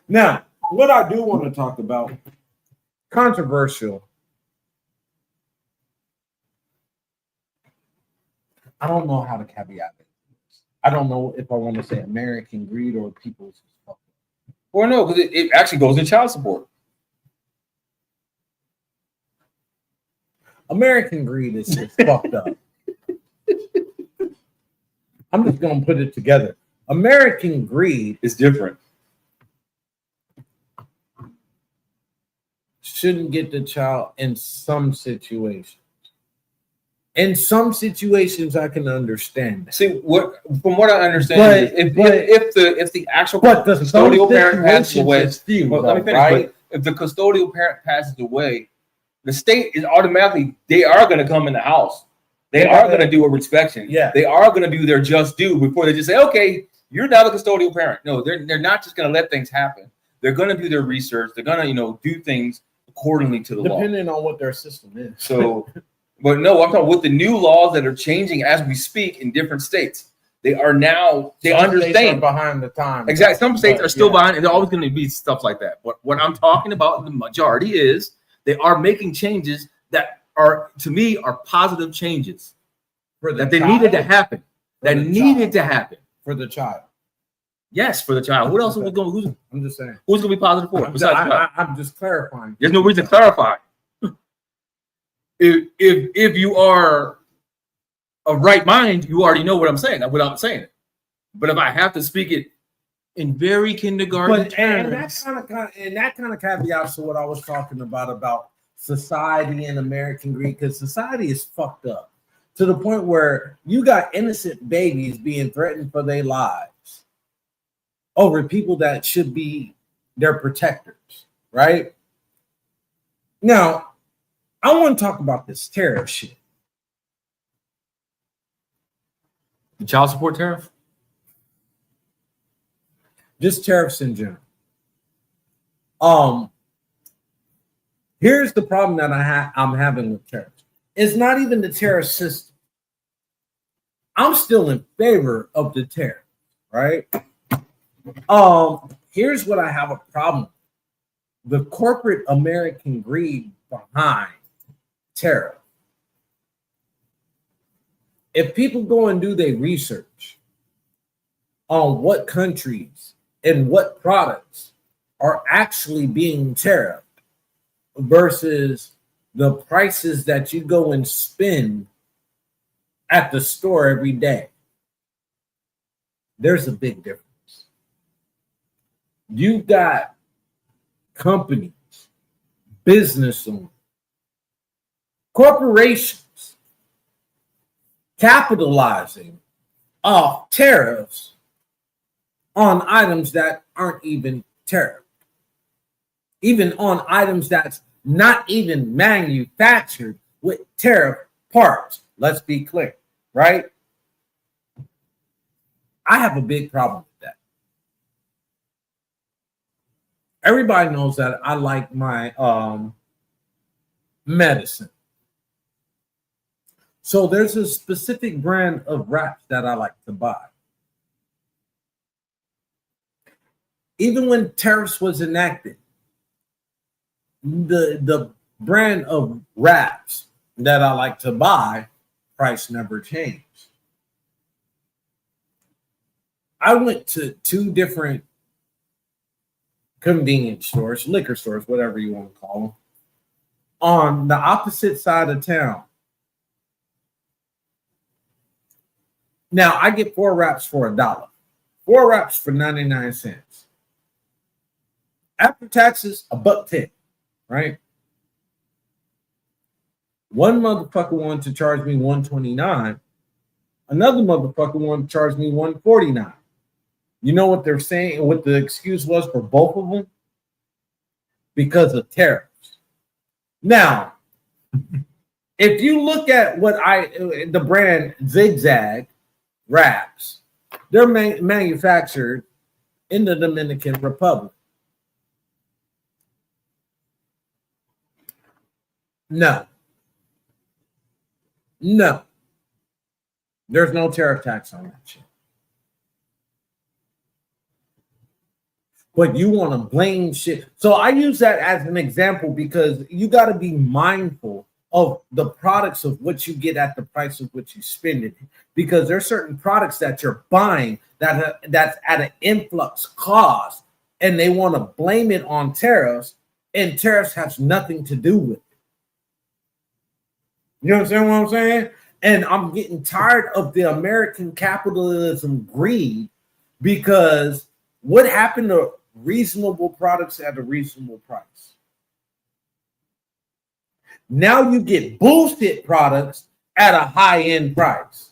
[SPEAKER 5] Now, what I do want to talk about, controversial. I don't know how to caveat it. I don't know if I want to say American greed or people's.
[SPEAKER 6] Or no, because it actually goes in child support.
[SPEAKER 5] American greed is just fucked up. I'm just going to put it together. American greed
[SPEAKER 6] is different.
[SPEAKER 5] Shouldn't get the child in some situations. In some situations, I can understand that.
[SPEAKER 6] See, from what I understand, if the actual custodial parent passes away, let me finish. Right? If the custodial parent passes away, the state is automatically, they are going to come in the house. They are going to do a inspection.
[SPEAKER 5] Yeah,
[SPEAKER 6] they are going to do their just due before they just say, okay, you're now the custodial parent. No, they're not just going to let things happen. They're going to do their research. They're going to do things accordingly to the law,
[SPEAKER 5] depending on what their system is.
[SPEAKER 6] So. But no, I'm talking with the new laws that are changing as we speak in different states. They are now, they understand.
[SPEAKER 5] Behind the time.
[SPEAKER 6] Exactly. Some states are still behind, and they're always going to be stuff like that. But what I'm talking about, the majority is they are making changes that are, to me, are positive changes.
[SPEAKER 5] For the
[SPEAKER 6] that they
[SPEAKER 5] child?
[SPEAKER 6] needed to happen.
[SPEAKER 5] For
[SPEAKER 6] That
[SPEAKER 5] the
[SPEAKER 6] needed
[SPEAKER 5] child.
[SPEAKER 6] to happen.
[SPEAKER 5] For the child.
[SPEAKER 6] Yes, for the child. What else
[SPEAKER 5] Okay.
[SPEAKER 6] was going?
[SPEAKER 5] I'm just saying.
[SPEAKER 6] Who's going to be positive for? Besides the child?
[SPEAKER 5] I'm just clarifying.
[SPEAKER 6] There's no reason to clarify. If you are of right mind, you already know what I'm saying without saying it. But if I have to speak it in very kindergarten terms,
[SPEAKER 5] and that kind of caveats to what I was talking about society and American greed, because society is fucked up to the point where you got innocent babies being threatened for their lives over people that should be their protectors, right? Now, I want to talk about this tariff shit.
[SPEAKER 6] the child support tariff.
[SPEAKER 5] Just tariffs in general. Here's the problem that I'm having with tariffs. It's not even the tariff system. I'm still in favor of the tariff, right? Here's what I have a problem with. The corporate American greed behind tariff. If people go and do their research on what countries and what products are actually being tariffed versus the prices that you go and spend at the store every day, there's a big difference. You've got companies, business owners, corporations capitalizing off tariffs on items that aren't even tariffed, even on items that's not even manufactured with tariff parts. Let's be clear, right? I have a big problem with that. Everybody knows that I like my medicine. So there's a specific brand of wraps that I like to buy. Even when tariffs was enacted, the brand of wraps that I like to buy, price never changed. I went to 2 different convenience stores, liquor stores, whatever you want to call them, on the opposite side of town. Now, I get 4 wraps for $1. 4 wraps for 99 cents. After taxes, $1.10, right? One motherfucker wanted to charge me $1.29. Another motherfucker wanted to charge me $1.49. You know what they're saying, what the excuse was for both of them? Because of tariffs. Now, if you look at the brand Zigzag wraps, they're manufactured in the Dominican Republic. No. There's no tariff tax on that shit. But you want to blame shit. So I use that as an example because you got to be mindful of the products of what you get at the price of what you spend it. Because there's certain products that you're buying that's at an influx cost, and they want to blame it on tariffs, and tariffs has nothing to do with it. You understand what I'm saying? And I'm getting tired of the American capitalism greed, because what happened to reasonable products at a reasonable price? Now you get bullshit products at a high-end price.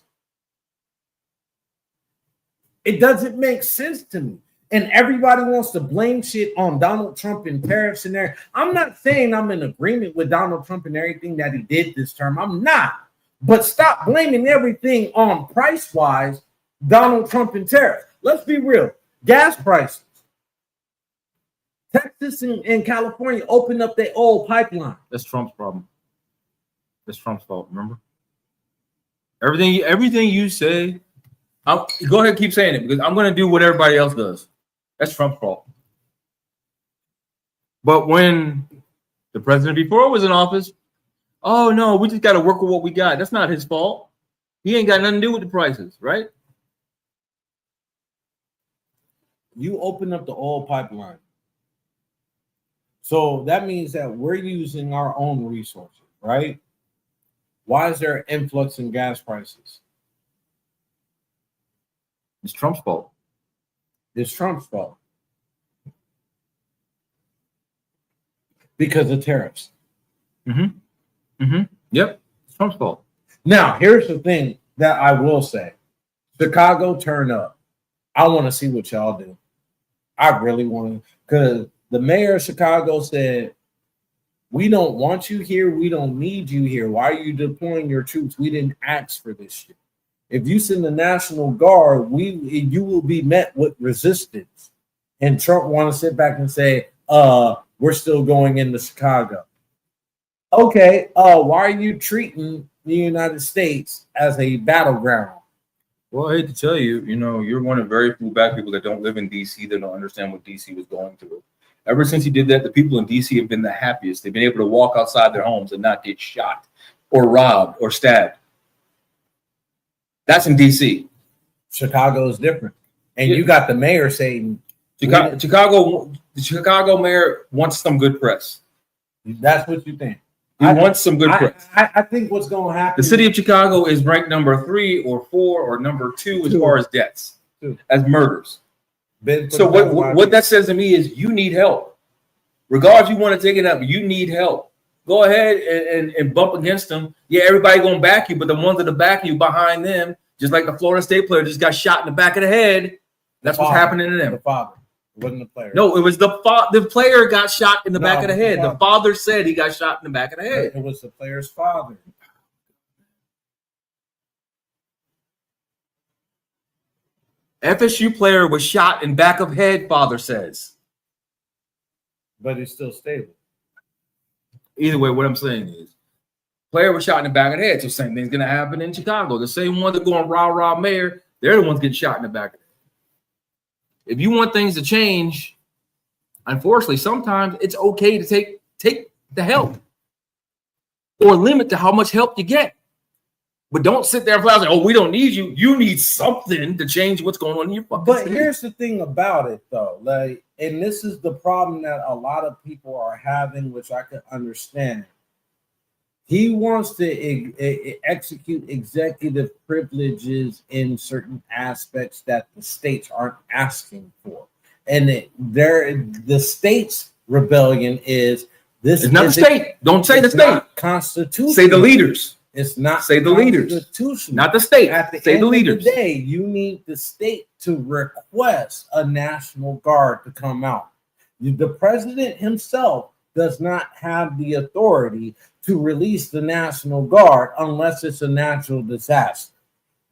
[SPEAKER 5] It doesn't make sense to me. And everybody wants to blame shit on Donald Trump and tariffs and there. I'm not saying I'm in agreement with Donald Trump and everything that he did this term. I'm not. But stop blaming everything on price-wise Donald Trump and tariffs. Let's be real. Gas prices. Texas and California opened up their oil pipeline.
[SPEAKER 6] That's Trump's problem. That's Trump's fault, remember? Everything you say, go ahead and keep saying it, because I'm going to do what everybody else does. That's Trump's fault. But when the president before was in office, oh no, we just got to work with what we got. That's not his fault. He ain't got nothing to do with the prices, right?
[SPEAKER 5] You open up the oil pipeline. So that means that we're using our own resources, right? Why is there an influx in gas prices?
[SPEAKER 6] It's Trump's fault.
[SPEAKER 5] It's Trump's fault. Because of tariffs.
[SPEAKER 6] Yep, it's Trump's fault.
[SPEAKER 5] Now, here's the thing that I will say. Chicago, turn up. I want to see what y'all do. I really want to, because the mayor of Chicago said, we don't want you here. We don't need you here. Why are you deploying your troops? We didn't ask for this shit. If you send the National Guard, you will be met with resistance. And Trump want to sit back and say, we're still going into Chicago. Okay, why are you treating the United States as a battleground?
[SPEAKER 6] Well, I hate to tell you, you're one of very few black people that don't live in D.C. that don't understand what D.C. was going through. Ever since he did that, the people in D.C. have been the happiest. They've been able to walk outside their homes and not get shot or robbed or stabbed. That's in D.C.
[SPEAKER 5] Chicago is different. And you got the mayor saying...
[SPEAKER 6] the Chicago mayor wants some good press.
[SPEAKER 5] That's what you think.
[SPEAKER 6] He wants some good press.
[SPEAKER 5] I think what's going to happen...
[SPEAKER 6] The city of Chicago is ranked number 3 or 4 or number 2 as far as deaths, as murders. So what that says to me is you need help. Regardless, you want to take it up, you need help. Go ahead and bump against them. Yeah, everybody going to back you, but the ones that are backing you behind them, just like the Florida State player just got shot in the back of the head, that's what's happening to them.
[SPEAKER 5] The father. It wasn't the player.
[SPEAKER 6] No, it was the player got shot in the back of the head. The father said he got shot in the back of the head.
[SPEAKER 5] It was the player's father.
[SPEAKER 6] FSU player was shot in back of head, father says.
[SPEAKER 5] But he's still stable.
[SPEAKER 6] Either way, what I'm saying is, player was shot in the back of the head. So same thing's going to happen in Chicago. The same ones that going rah mayor, they're the ones getting shot in the back of the head. If you want things to change, unfortunately, sometimes it's okay to take the help or limit to how much help you get. But don't sit there and say, oh, we don't need you. You need something to change what's going on in your fucking city.
[SPEAKER 5] Here's the thing about it, though. And this is the problem that a lot of people are having, which I can understand. He wants to execute executive privileges in certain aspects that the states aren't asking for. And the state's rebellion is this.
[SPEAKER 6] It's not the state. Don't say the state.
[SPEAKER 5] Constitution.
[SPEAKER 6] Say the leaders.
[SPEAKER 5] It's not
[SPEAKER 6] say the leaders, not the state.
[SPEAKER 5] At the
[SPEAKER 6] say
[SPEAKER 5] end
[SPEAKER 6] the leaders.
[SPEAKER 5] Of the day, you need the state to request a National Guard to come out. The president himself does not have the authority to release the National Guard unless it's a natural disaster.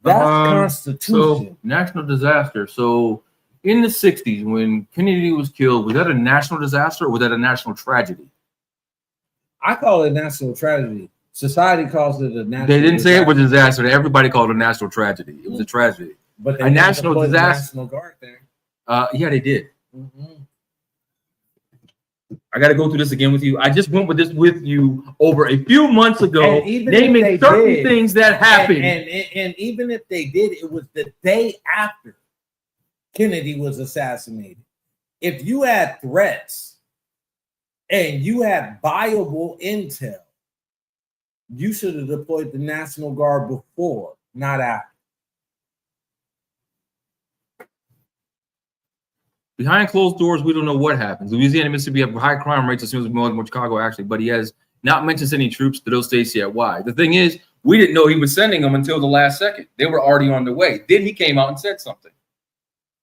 [SPEAKER 5] That's Constitution.
[SPEAKER 6] So, national disaster. So in the 60s, when Kennedy was killed, was that a national disaster or was that a national tragedy?
[SPEAKER 5] I call it a national tragedy. Society calls it a national.
[SPEAKER 6] They didn't say it was a disaster. Everybody called it a national tragedy. It was a tragedy.
[SPEAKER 5] But
[SPEAKER 6] a national disaster.
[SPEAKER 5] National Guard there.
[SPEAKER 6] Yeah, they did. I got to go through this again with you. I just went with this with you over a few months ago, naming certain things that happened.
[SPEAKER 5] And even if they did, it was the day after Kennedy was assassinated. If you had threats and you had viable intel, you should have deployed the National Guard before, not after.
[SPEAKER 6] Behind closed doors, we don't know what happens. Louisiana, Mississippi have high crime rates as soon as more than Chicago, actually, but he has not mentioned sending troops to those states yet. Why? The thing is, we didn't know he was sending them until the last second. They were already on their way. Then he came out and said something.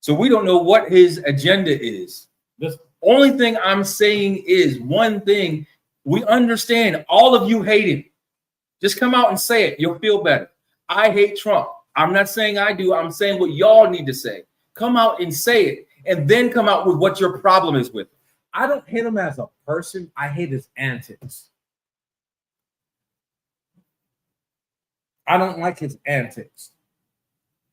[SPEAKER 6] So we don't know what his agenda is. The only thing I'm saying is one thing. We understand all of you hate him. Just come out and say it. You'll feel better. I hate Trump. I'm not saying I do. I'm saying what y'all need to say. Come out and say it, and then come out with what your problem is with him.
[SPEAKER 5] I don't hate him as a person. I hate his antics. I don't like his antics.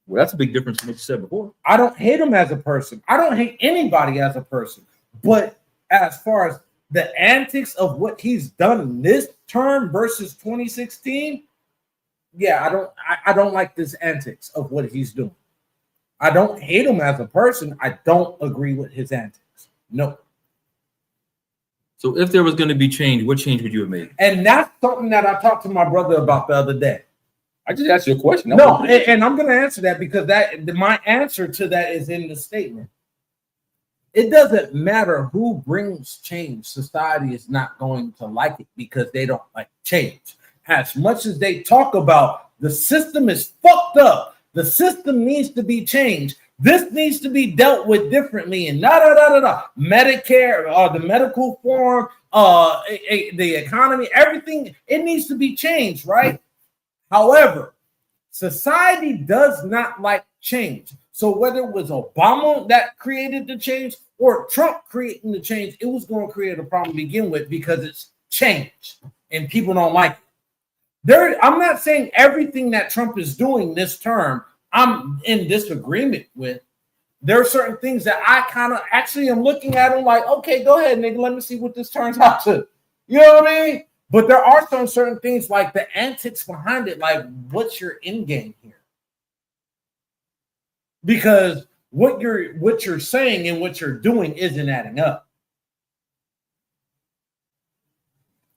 [SPEAKER 6] Well, that's a big difference from what you said before.
[SPEAKER 5] I don't hate him as a person. I don't hate anybody as a person. But as far as the antics of what he's done in this term versus 2016, I don't like this antics of what he's doing. I don't hate him as a person. I don't agree with his antics. No.
[SPEAKER 6] So if there was going to be change, what change would you have made?
[SPEAKER 5] And that's something that I talked to my brother about the other day.
[SPEAKER 6] I just asked you a question.
[SPEAKER 5] No, and I'm going to answer that because my answer to that is in the statement. It doesn't matter who brings change. Society is not going to like it because they don't like change. As much as they talk about the system is fucked up, the system needs to be changed. This needs to be dealt with differently. And Medicare, the medical form, the economy, everything, it needs to be changed, right? However, society does not like change. So whether it was Obama that created the change or Trump creating the change, it was going to create a problem to begin with because it's change and people don't like it. I'm not saying everything that Trump is doing this term I'm in disagreement with. There are certain things that I kind of actually am looking at them like, okay, go ahead, nigga, let me see what this turns out to. You know what I mean? But there are some certain things like the antics behind it, like what's your end game here? Because what you're saying and what you're doing isn't adding up.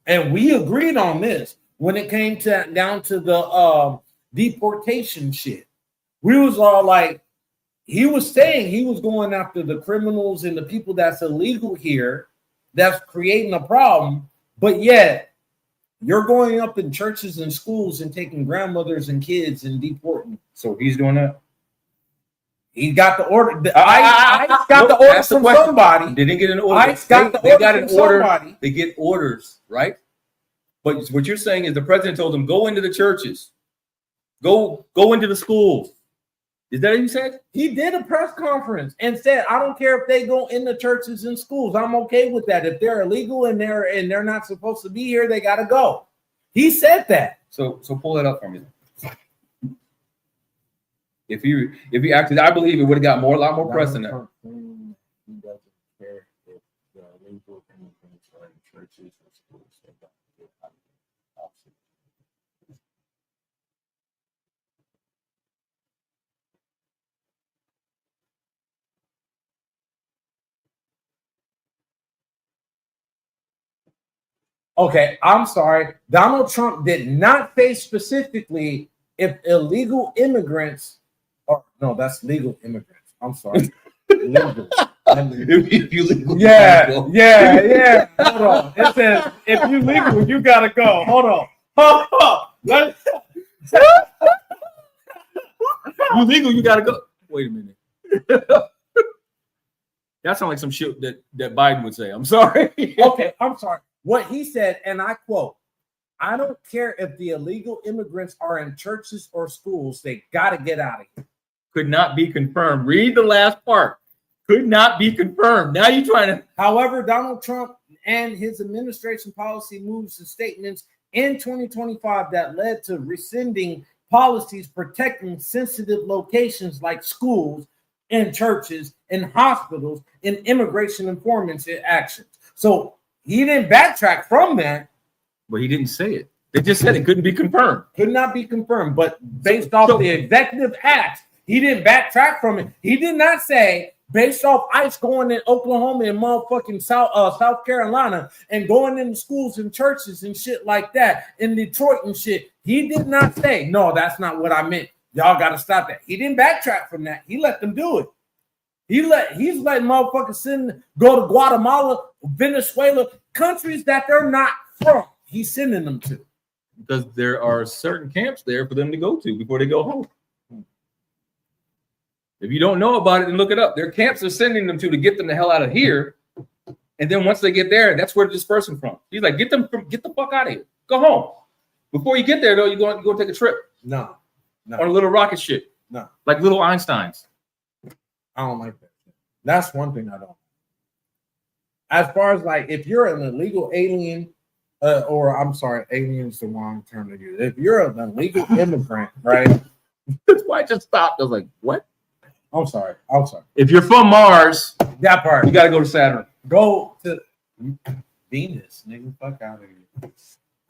[SPEAKER 5] And we agreed on this when it came down to the deportation shit. We was all like, he was saying he was going after the criminals and the people that's illegal here, that's creating a problem, but yet you're going up in churches and schools and taking grandmothers and kids and deporting.
[SPEAKER 6] So he's doing that?
[SPEAKER 5] He got the order. I got the order from somebody.
[SPEAKER 6] They didn't get an order.
[SPEAKER 5] They got an order. Somebody.
[SPEAKER 6] They get orders, right? But what you're saying is the president told them, go into the churches. Go into the schools. Is that what you said?
[SPEAKER 5] He did a press conference and said, I don't care if they go in the churches and schools. I'm okay with that. If they're illegal and they're not supposed to be here, they got to go. He said that.
[SPEAKER 6] So pull that up for me. If he acted, I believe it would have got a lot more press than that.
[SPEAKER 5] He doesn't care if the illegal immigrants are in churches or schools. Okay, I'm sorry. Donald Trump did not say specifically if illegal immigrants or no, that's legal immigrants. I'm sorry. Legal.
[SPEAKER 6] If you legal,
[SPEAKER 5] yeah. Hold on. It says if you legal, you gotta go. Hold on.
[SPEAKER 6] You legal, you gotta go. Wait a minute. That sounds like some shit that Biden would say. I'm sorry.
[SPEAKER 5] Okay, I'm sorry. What he said, and I quote, I don't care if the illegal immigrants are in churches or schools, they got to get out of here.
[SPEAKER 6] Could not be confirmed. Read the last part. Could not be confirmed. Now you're trying to.
[SPEAKER 5] However, Donald Trump and his administration policy moves and statements in 2025 that led to rescinding policies protecting sensitive locations like schools and churches and hospitals and immigration enforcement actions. So he didn't backtrack from that.
[SPEAKER 6] But he didn't say it. They just said it couldn't be confirmed.
[SPEAKER 5] Could not be confirmed. But based off the executive acts, he didn't backtrack from it. He did not say, based off ICE going in Oklahoma and motherfucking South Carolina and going into schools and churches and shit like that in Detroit and shit. He did not say, no, that's not what I meant. Y'all got to stop that. He didn't backtrack from that. He let them do it. He's letting motherfuckers go to Guatemala, Venezuela, countries that they're not from. He's sending them to.
[SPEAKER 6] Because there are certain camps there for them to go to before they go home. If you don't know about it, then look it up. Their camps are sending them to get them the hell out of here. And then once they get there, that's where to disperse them from. He's like, get the fuck out of here. Go home. Before you get there, though, you're going to take a trip.
[SPEAKER 5] No.
[SPEAKER 6] On a little rocket ship.
[SPEAKER 5] No.
[SPEAKER 6] Like little Einsteins.
[SPEAKER 5] I don't like that. That's one thing I don't. As far as like, if you're an illegal alien, or I'm sorry, alien's the wrong term to use. If you're an illegal immigrant, right?
[SPEAKER 6] That's why I just stopped. I was like, what?
[SPEAKER 5] I'm sorry.
[SPEAKER 6] If you're from Mars,
[SPEAKER 5] that part,
[SPEAKER 6] you got to go to Saturn.
[SPEAKER 5] Go to Venus, nigga. Fuck out of here.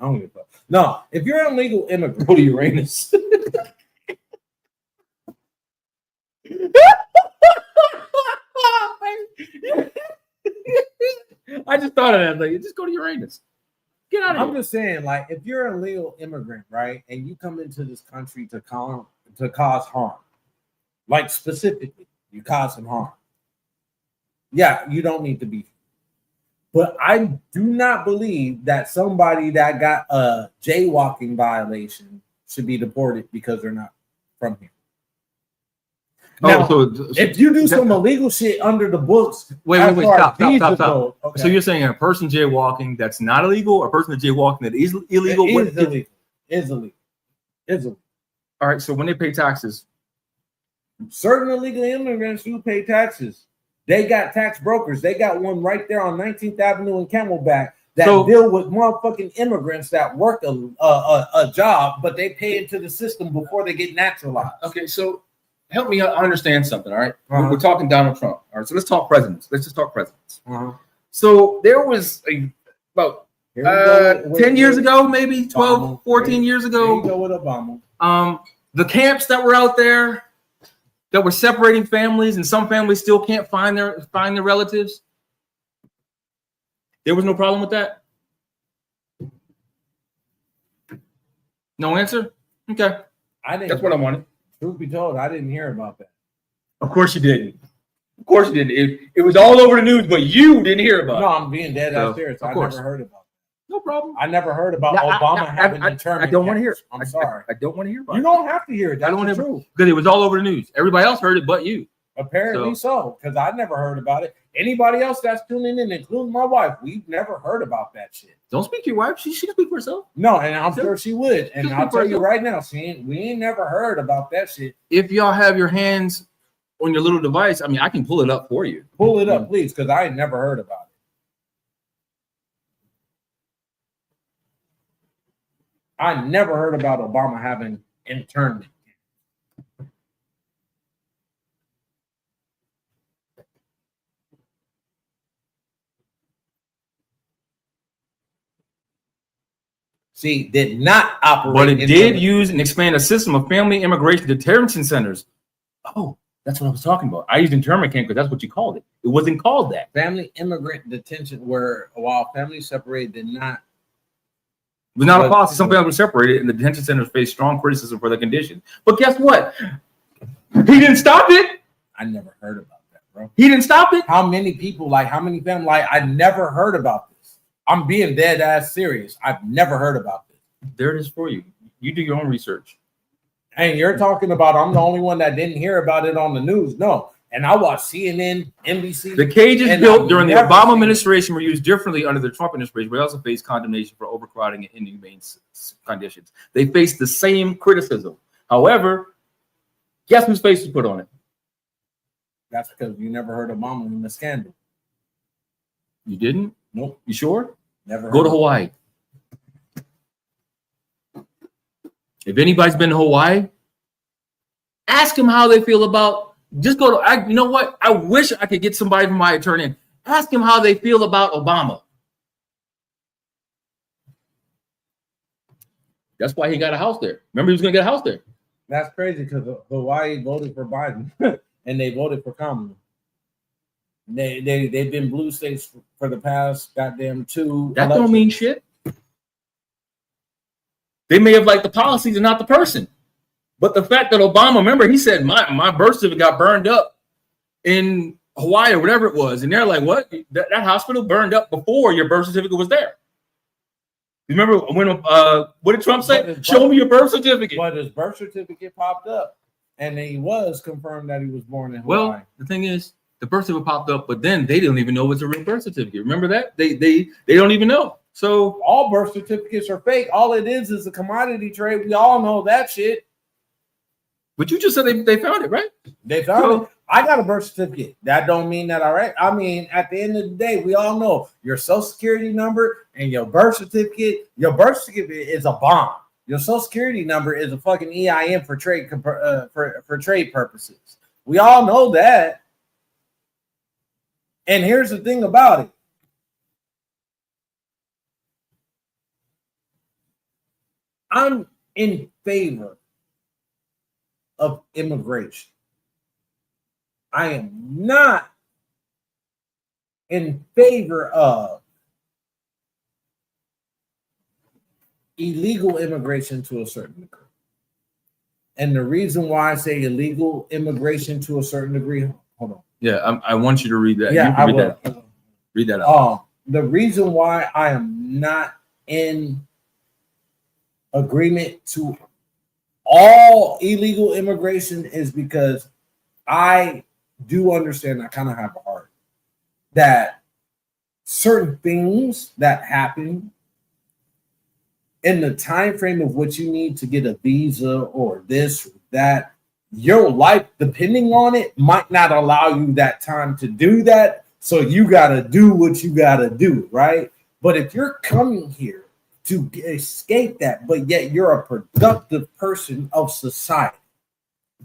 [SPEAKER 5] don't give a fuck. No, if you're an illegal immigrant,
[SPEAKER 6] Go to Uranus. I just thought of that. Like, just go to Uranus. Get out of
[SPEAKER 5] I'm
[SPEAKER 6] here.
[SPEAKER 5] just saying, like, if you're a legal immigrant, right, and you come into this country to cause harm, like specifically, you cause some harm. Yeah, you don't need to be. But I do not believe that somebody that got a jaywalking violation should be deported because they're not from here. Now, if you do some illegal shit under the books,
[SPEAKER 6] wait, stop.
[SPEAKER 5] Okay.
[SPEAKER 6] So you're saying a person jaywalking that's not illegal, or a person jaywalking that is illegal?
[SPEAKER 5] Is illegal.
[SPEAKER 6] All right. So when they pay taxes,
[SPEAKER 5] certain illegal immigrants do pay taxes. They got tax brokers. They got one right there on 19th Avenue and Camelback that deal with motherfucking immigrants that work a job, but they pay into the system before they get naturalized.
[SPEAKER 6] Okay, so help me understand something, all right? We're talking Donald Trump. All right, so let's talk presidents. Let's just talk presidents. So there was about 10 years ago, maybe 12, 14 years ago.
[SPEAKER 5] There you go with Obama.
[SPEAKER 6] The camps that were out there that were separating families, and some families still can't find their relatives. There was no problem with that? No answer? Okay. That's what I wanted.
[SPEAKER 5] Truth be told, I didn't hear about that.
[SPEAKER 6] Of course you didn't. Of course you didn't. It was all over the news, but you didn't hear about it.
[SPEAKER 5] No, I'm being dead ass serious. I never heard about it.
[SPEAKER 6] No problem.
[SPEAKER 5] I never heard about Obama having internment.
[SPEAKER 6] I don't want to hear it.
[SPEAKER 5] I'm sorry.
[SPEAKER 6] I don't want to hear about it.
[SPEAKER 5] You don't have to hear it.
[SPEAKER 6] I don't want to hear it because it was all over the news. Everybody else heard it but you.
[SPEAKER 5] Apparently so, because I never heard about it. Anybody else that's tuning in, including my wife, we've never heard about that shit.
[SPEAKER 6] Don't speak to your wife. She can speak for herself.
[SPEAKER 5] No, and I'm sure she would. And I'll tell you right now, we ain't never heard about that shit.
[SPEAKER 6] If y'all have your hands on your little device, I mean, I can pull it up for you.
[SPEAKER 5] Pull it up, please, because I ain't never heard about it. I never heard about Obama having internment. See, did not operate.
[SPEAKER 6] But it did use and expand a system of family immigration detention centers. Oh, that's what I was talking about. I used internment camp because that's what you called it. It wasn't called that.
[SPEAKER 5] Family immigrant detention, where while families separated, did not.
[SPEAKER 6] It was not a policy. Some families were separated, and the detention centers faced strong criticism for their condition. But guess what? He didn't stop it.
[SPEAKER 5] I never heard about that, bro.
[SPEAKER 6] He didn't stop it.
[SPEAKER 5] How many people, how many families, I never heard about this. I'm being dead ass serious. I've never heard about this.
[SPEAKER 6] There it is for you. You do your own research.
[SPEAKER 5] And you're talking about I'm the only one that didn't hear about it on the news. No. And I watched CNN, NBC.
[SPEAKER 6] The cages built during the Obama administration were used differently under the Trump administration, but also faced condemnation for overcrowding and inhumane conditions. They faced the same criticism. However, guess whose face was put on it?
[SPEAKER 5] That's because you never heard Obama in the scandal.
[SPEAKER 6] You didn't?
[SPEAKER 5] Nope.
[SPEAKER 6] You sure?
[SPEAKER 5] Never.
[SPEAKER 6] Go to Hawaii. If anybody's been to Hawaii, ask them how they feel about. Just go to. You know what? I wish I could get somebody from my attorney. Ask them how they feel about Obama. That's why he got a house there. Remember, he was going to get a house there.
[SPEAKER 5] That's crazy because Hawaii voted for Biden and they voted for Kamala. They've been blue states for the past goddamn 2
[SPEAKER 6] That
[SPEAKER 5] elections.
[SPEAKER 6] don't mean shit. They may have liked the policies and not the person. But the fact that Obama, remember, he said my birth certificate got burned up in Hawaii or whatever it was. And they're like, what? That hospital burned up before your birth certificate was there. You remember when, what did Trump say? Show me your birth certificate.
[SPEAKER 5] But his birth certificate popped up. And he was confirmed that he was born in Hawaii.
[SPEAKER 6] Well, the thing is, the birth certificate popped up, but then they didn't even know it's a real birth certificate. Remember that? They don't even know. So
[SPEAKER 5] all birth certificates are fake. All it is a commodity trade. We all know that shit.
[SPEAKER 6] But you just said they found it, right?
[SPEAKER 5] They found it. I got a birth certificate. That don't mean that, all right? I mean, at the end of the day, we all know your social security number and your birth certificate. Your birth certificate is a bond. Your social security number is a fucking EIN for trade for trade purposes. We all know that. And here's the thing about it. I'm in favor of immigration. I am not in favor of illegal immigration to a certain degree. And the reason why I say illegal immigration to a certain degree, hold on.
[SPEAKER 6] Yeah, I want you to read that.
[SPEAKER 5] Yeah, I
[SPEAKER 6] read
[SPEAKER 5] will.
[SPEAKER 6] that. Read that out.
[SPEAKER 5] The reason why I am not in agreement to all illegal immigration is because I do understand, I kind of have a heart, that certain things that happen in the time frame of what you need to get a visa or this or that, your life depending on it might not allow you that time to do that. So you got to do what you got to do, right? But if you're coming here to escape that, but yet you're a productive person of society,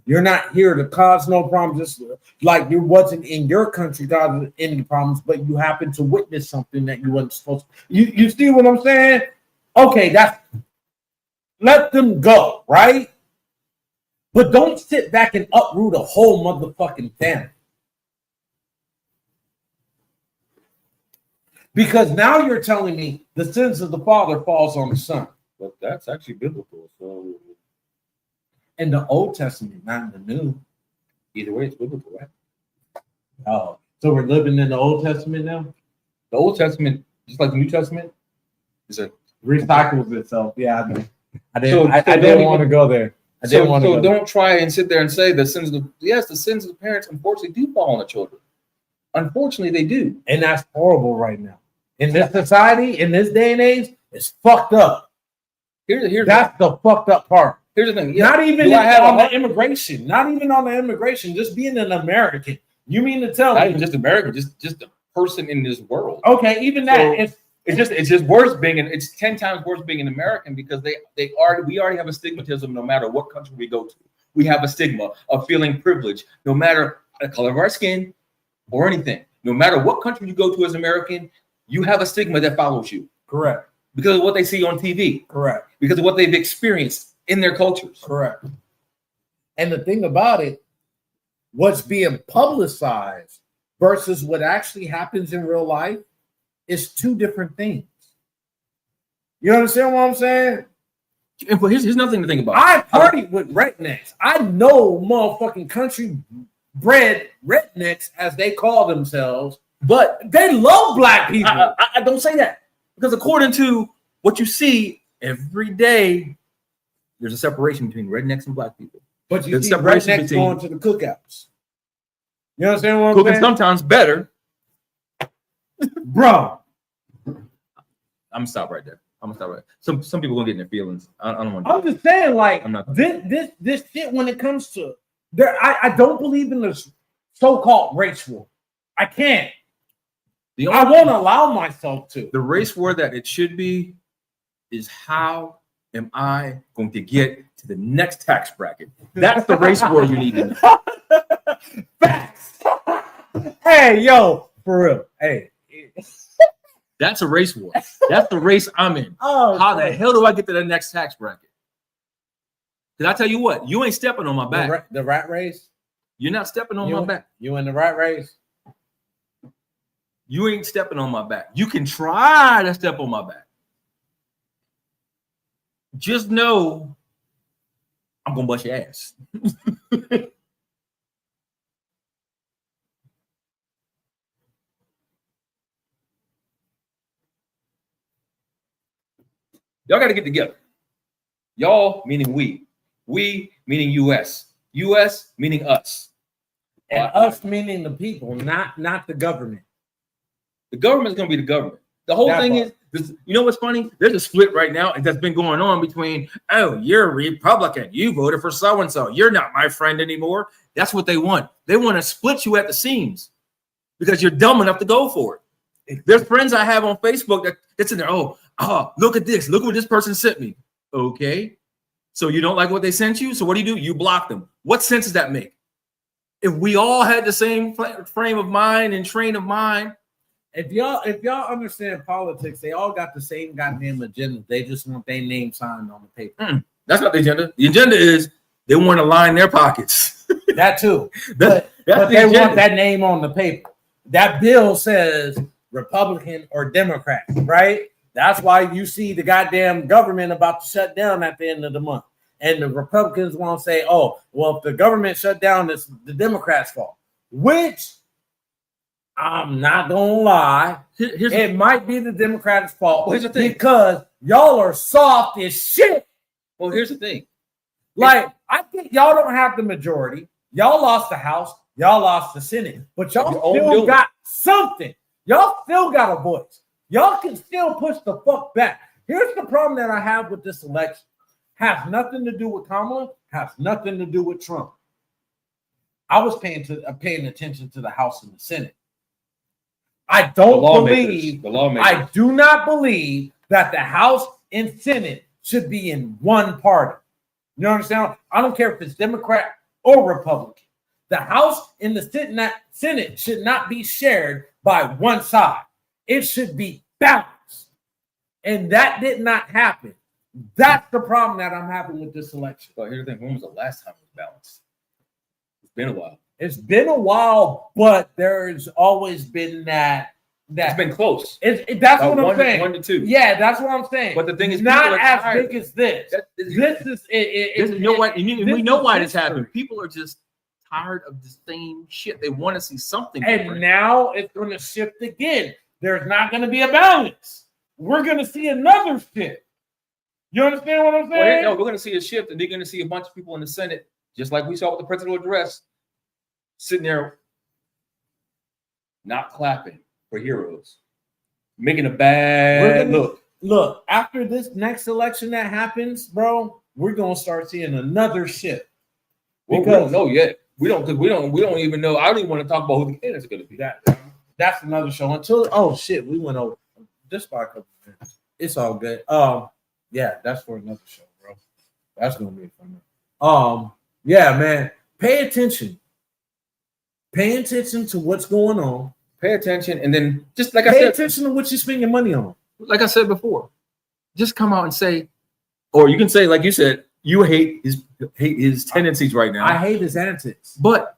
[SPEAKER 5] you're not here to cause no problems, just like you wasn't in your country causing any problems, but you happen to witness something that you wasn't supposed to. You see what I'm saying? Okay, let them go, right? But don't sit back and uproot a whole motherfucking family. Because now you're telling me the sins of the father falls on the son.
[SPEAKER 6] But that's actually biblical. So
[SPEAKER 5] In the Old Testament, not in the New.
[SPEAKER 6] either way, it's biblical, right?
[SPEAKER 5] Oh, so we're living in the Old Testament now?
[SPEAKER 6] The Old Testament, just like the New Testament, is a
[SPEAKER 5] Recycles itself. Yeah, I
[SPEAKER 6] So
[SPEAKER 5] didn't want to go there.
[SPEAKER 6] don't try and sit there and say the sins of the sins of the parents unfortunately do fall on the children. Unfortunately, they do.
[SPEAKER 5] And that's horrible right now. In this society, in this day and age, it's fucked up. That's the fucked up part.
[SPEAKER 6] Here's the thing. Yeah,
[SPEAKER 5] Not even
[SPEAKER 6] on
[SPEAKER 5] the immigration. Not even on the immigration. Just being an American. You mean to tell
[SPEAKER 6] not
[SPEAKER 5] me?
[SPEAKER 6] even just American, just a person in this world.
[SPEAKER 5] Okay, even that.
[SPEAKER 6] So, it's just worse being it's 10 times worse being an American because we already have a stigmatism no matter what country we go to. We have a stigma of feeling privileged no matter the color of our skin or anything. No matter what country you go to as American, you have a stigma that follows you.
[SPEAKER 5] Correct.
[SPEAKER 6] Because of what they see on TV.
[SPEAKER 5] Correct.
[SPEAKER 6] Because of what they've experienced in their cultures.
[SPEAKER 5] Correct. And the thing about it, what's being publicized versus what actually happens in real life is two different things. You understand what I'm saying?
[SPEAKER 6] And here's nothing to think about.
[SPEAKER 5] I partied with rednecks. I know motherfucking country bred rednecks, as they call themselves, but they love black people.
[SPEAKER 6] I don't say that because according to what you see every day, there's a separation between rednecks and black people.
[SPEAKER 5] But you
[SPEAKER 6] There's
[SPEAKER 5] see
[SPEAKER 6] separation
[SPEAKER 5] rednecks
[SPEAKER 6] between-
[SPEAKER 5] going to the cookouts. You understand what I'm
[SPEAKER 6] Cooking
[SPEAKER 5] saying?
[SPEAKER 6] sometimes better.
[SPEAKER 5] Bro.
[SPEAKER 6] I'm gonna stop right there. Some people gonna get in their feelings. I don't want.
[SPEAKER 5] I'm just saying, like,
[SPEAKER 6] I'm not-
[SPEAKER 5] this shit when it comes to there, I don't believe in this so-called race war. I can't. I won't allow myself to.
[SPEAKER 6] The race war that it should be is how am I going to get to the next tax bracket? That's the race war you need to know.
[SPEAKER 5] Facts. Hey, yo, for real. Hey.
[SPEAKER 6] That's a race war. That's the race I'm in.
[SPEAKER 5] Oh,
[SPEAKER 6] how the hell do I get to the next tax bracket? Because I tell you what, you ain't stepping on my back.
[SPEAKER 5] The rat race?
[SPEAKER 6] You're not stepping on my back.
[SPEAKER 5] You in the rat race?
[SPEAKER 6] You ain't stepping on my back. You can try to step on my back. Just know I'm gonna bust your ass. Y'all got to get together. Y'all meaning we. We meaning US. US meaning us.
[SPEAKER 5] And us meaning the people, not the government.
[SPEAKER 6] The government's gonna be the government. The whole thing is this, you know what's funny? There's a split right now that's been going on between, oh, you're a Republican, you voted for so-and-so, you're not my friend anymore. That's what they want. They want to split you at the seams because you're dumb enough to go for it. There's friends I have on Facebook that's in there, oh, look at this, look what this person sent me. Okay, so you don't like what they sent you, so what do? You block them. What sense does that make? If we all had the same frame of mind and train of mind,
[SPEAKER 5] If y'all understand politics, they all got the same goddamn agenda. They just want their name signed on the paper.
[SPEAKER 6] That's not the agenda. The agenda is they want to line their pockets.
[SPEAKER 5] That too.
[SPEAKER 6] That's
[SPEAKER 5] but
[SPEAKER 6] the
[SPEAKER 5] they
[SPEAKER 6] agenda.
[SPEAKER 5] want that name on the paper. That bill says Republican or Democrat, right? That's why you see the goddamn government about to shut down at the end of the month. And the Republicans want to say, oh, well, if the government shut down, it's the Democrats' fault. Which, I'm not going to lie, it might be the Democrats' fault.
[SPEAKER 6] Well, here's the thing.
[SPEAKER 5] Because y'all are soft as shit.
[SPEAKER 6] Well, here's the thing.
[SPEAKER 5] Like, I think y'all don't have the majority. Y'all lost the House. Y'all lost the Senate. But y'all still got something. Y'all still got a voice. Y'all can still push the fuck back. Here's the problem that I have with this election. Has nothing to do with Kamala. Has nothing to do with Trump. I was paying attention to the House and the Senate. I don't believe. I do not believe that the House and Senate should be in one party. You understand? I don't care if it's Democrat or Republican. The House and the Senate should not be shared by one side. It should be balanced. And that did not happen. That's the problem that I'm having with this election.
[SPEAKER 6] But here's the thing. When was the last time it was balanced? It's been a while.
[SPEAKER 5] It's been a while, but there's always been that
[SPEAKER 6] it's been close.
[SPEAKER 5] That's what I'm saying.
[SPEAKER 6] 1 to 2.
[SPEAKER 5] Yeah, that's what I'm saying.
[SPEAKER 6] But the thing is,
[SPEAKER 5] not as big as this.
[SPEAKER 6] This is you know what? We know why this happened. People are just tired of the same shit. They want to see something different.
[SPEAKER 5] And now it's going to shift again. There's not going to be a balance. We're going to see another shift. You understand what I'm saying?
[SPEAKER 6] Well, we're going to see a shift, and they're going to see a bunch of people in the Senate, just like we saw with the presidential address, sitting there not clapping for heroes, making a bad look.
[SPEAKER 5] Look, after this next election that happens, bro, we're going to start seeing another shift.
[SPEAKER 6] Well, we don't know yet. We don't even know. I don't even want to talk about who the candidates are going to be.
[SPEAKER 5] That's another show. We went over just by a couple of minutes. It's all good. Yeah, that's for another show, bro. That's gonna be fun. Yeah, man. Pay attention. Pay attention to what's going on.
[SPEAKER 6] Pay attention, and then just like
[SPEAKER 5] pay attention to what you're spending money on.
[SPEAKER 6] Like I said before, just come out and say, or you can say, like you said, you hate his tendencies right now.
[SPEAKER 5] I hate his antics.
[SPEAKER 6] But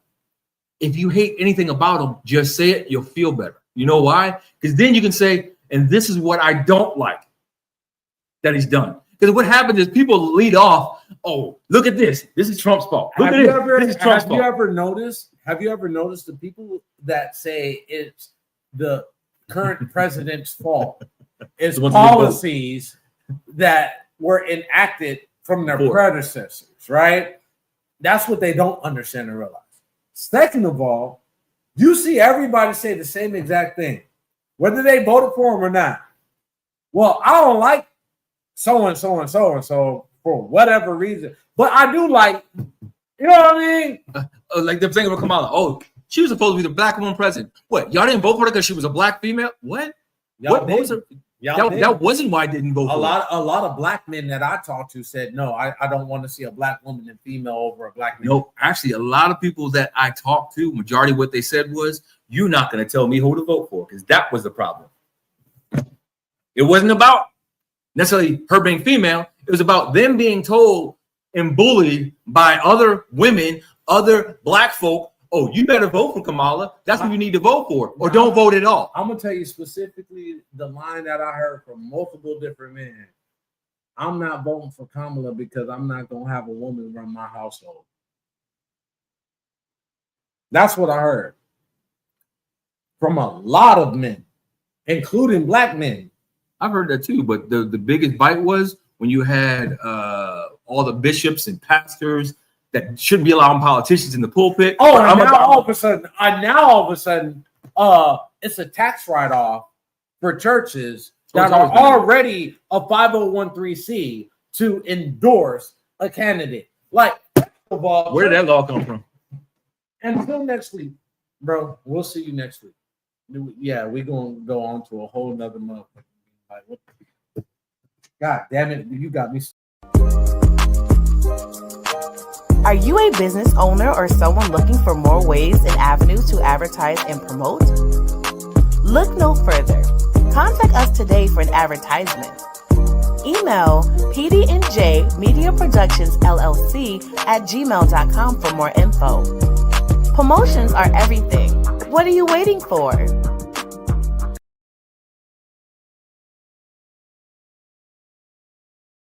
[SPEAKER 6] if you hate anything about him, just say it. You'll feel better. You know why? Because then you can say, and this is what I don't like that he's done. Because what happens is people lead off, oh, look at this. This is Trump's fault. This is Trump's fault.
[SPEAKER 5] Have you ever noticed the people that say it's the current president's fault? It's policies that were enacted from their predecessors, right? That's what they don't understand and realize. Second of all, you see everybody say the same exact thing, whether they voted for him or not. Well, I don't like so and so and so and so for whatever reason, but I do like, you know what I mean?
[SPEAKER 6] Like the thing about Kamala. Oh, she was supposed to be the black woman president. What? Y'all didn't vote for her because she was a black female? What? That wasn't why I didn't vote for her.
[SPEAKER 5] A lot of black men that I talked to said, no, I don't want to see a black woman and female over a black man.
[SPEAKER 6] No, actually, a lot of people that I talked to, majority of what they said was, you're not going to tell me who to vote for, because that was the problem. It wasn't about necessarily her being female. It was about them being told and bullied by other women, other black folk. Oh, you better vote for Kamala. That's what you need to vote for, or don't vote at all.
[SPEAKER 5] I'm gonna tell you specifically the line that I heard from multiple different men. I'm not voting for Kamala because I'm not gonna have a woman run my household. That's what I heard from a lot of men, including black men.
[SPEAKER 6] I've heard that too, but the biggest bite was when you had all the bishops and pastors that shouldn't be allowing politicians in the pulpit.
[SPEAKER 5] Oh, and now all of a sudden, it's a tax write-off for churches that are already a 501c to endorse a candidate. Like,
[SPEAKER 6] where did that law come from?
[SPEAKER 5] Until next week, bro. We'll see you next week. Yeah, we're gonna go on to a whole nother month. Like, God damn it, you got me.
[SPEAKER 7] Are you a business owner or someone looking for more ways and avenues to advertise and promote? Look no further. Contact us today for an advertisement. Email PD&J Media Productions LLC at gmail.com for more info. Promotions are everything. What are you waiting for?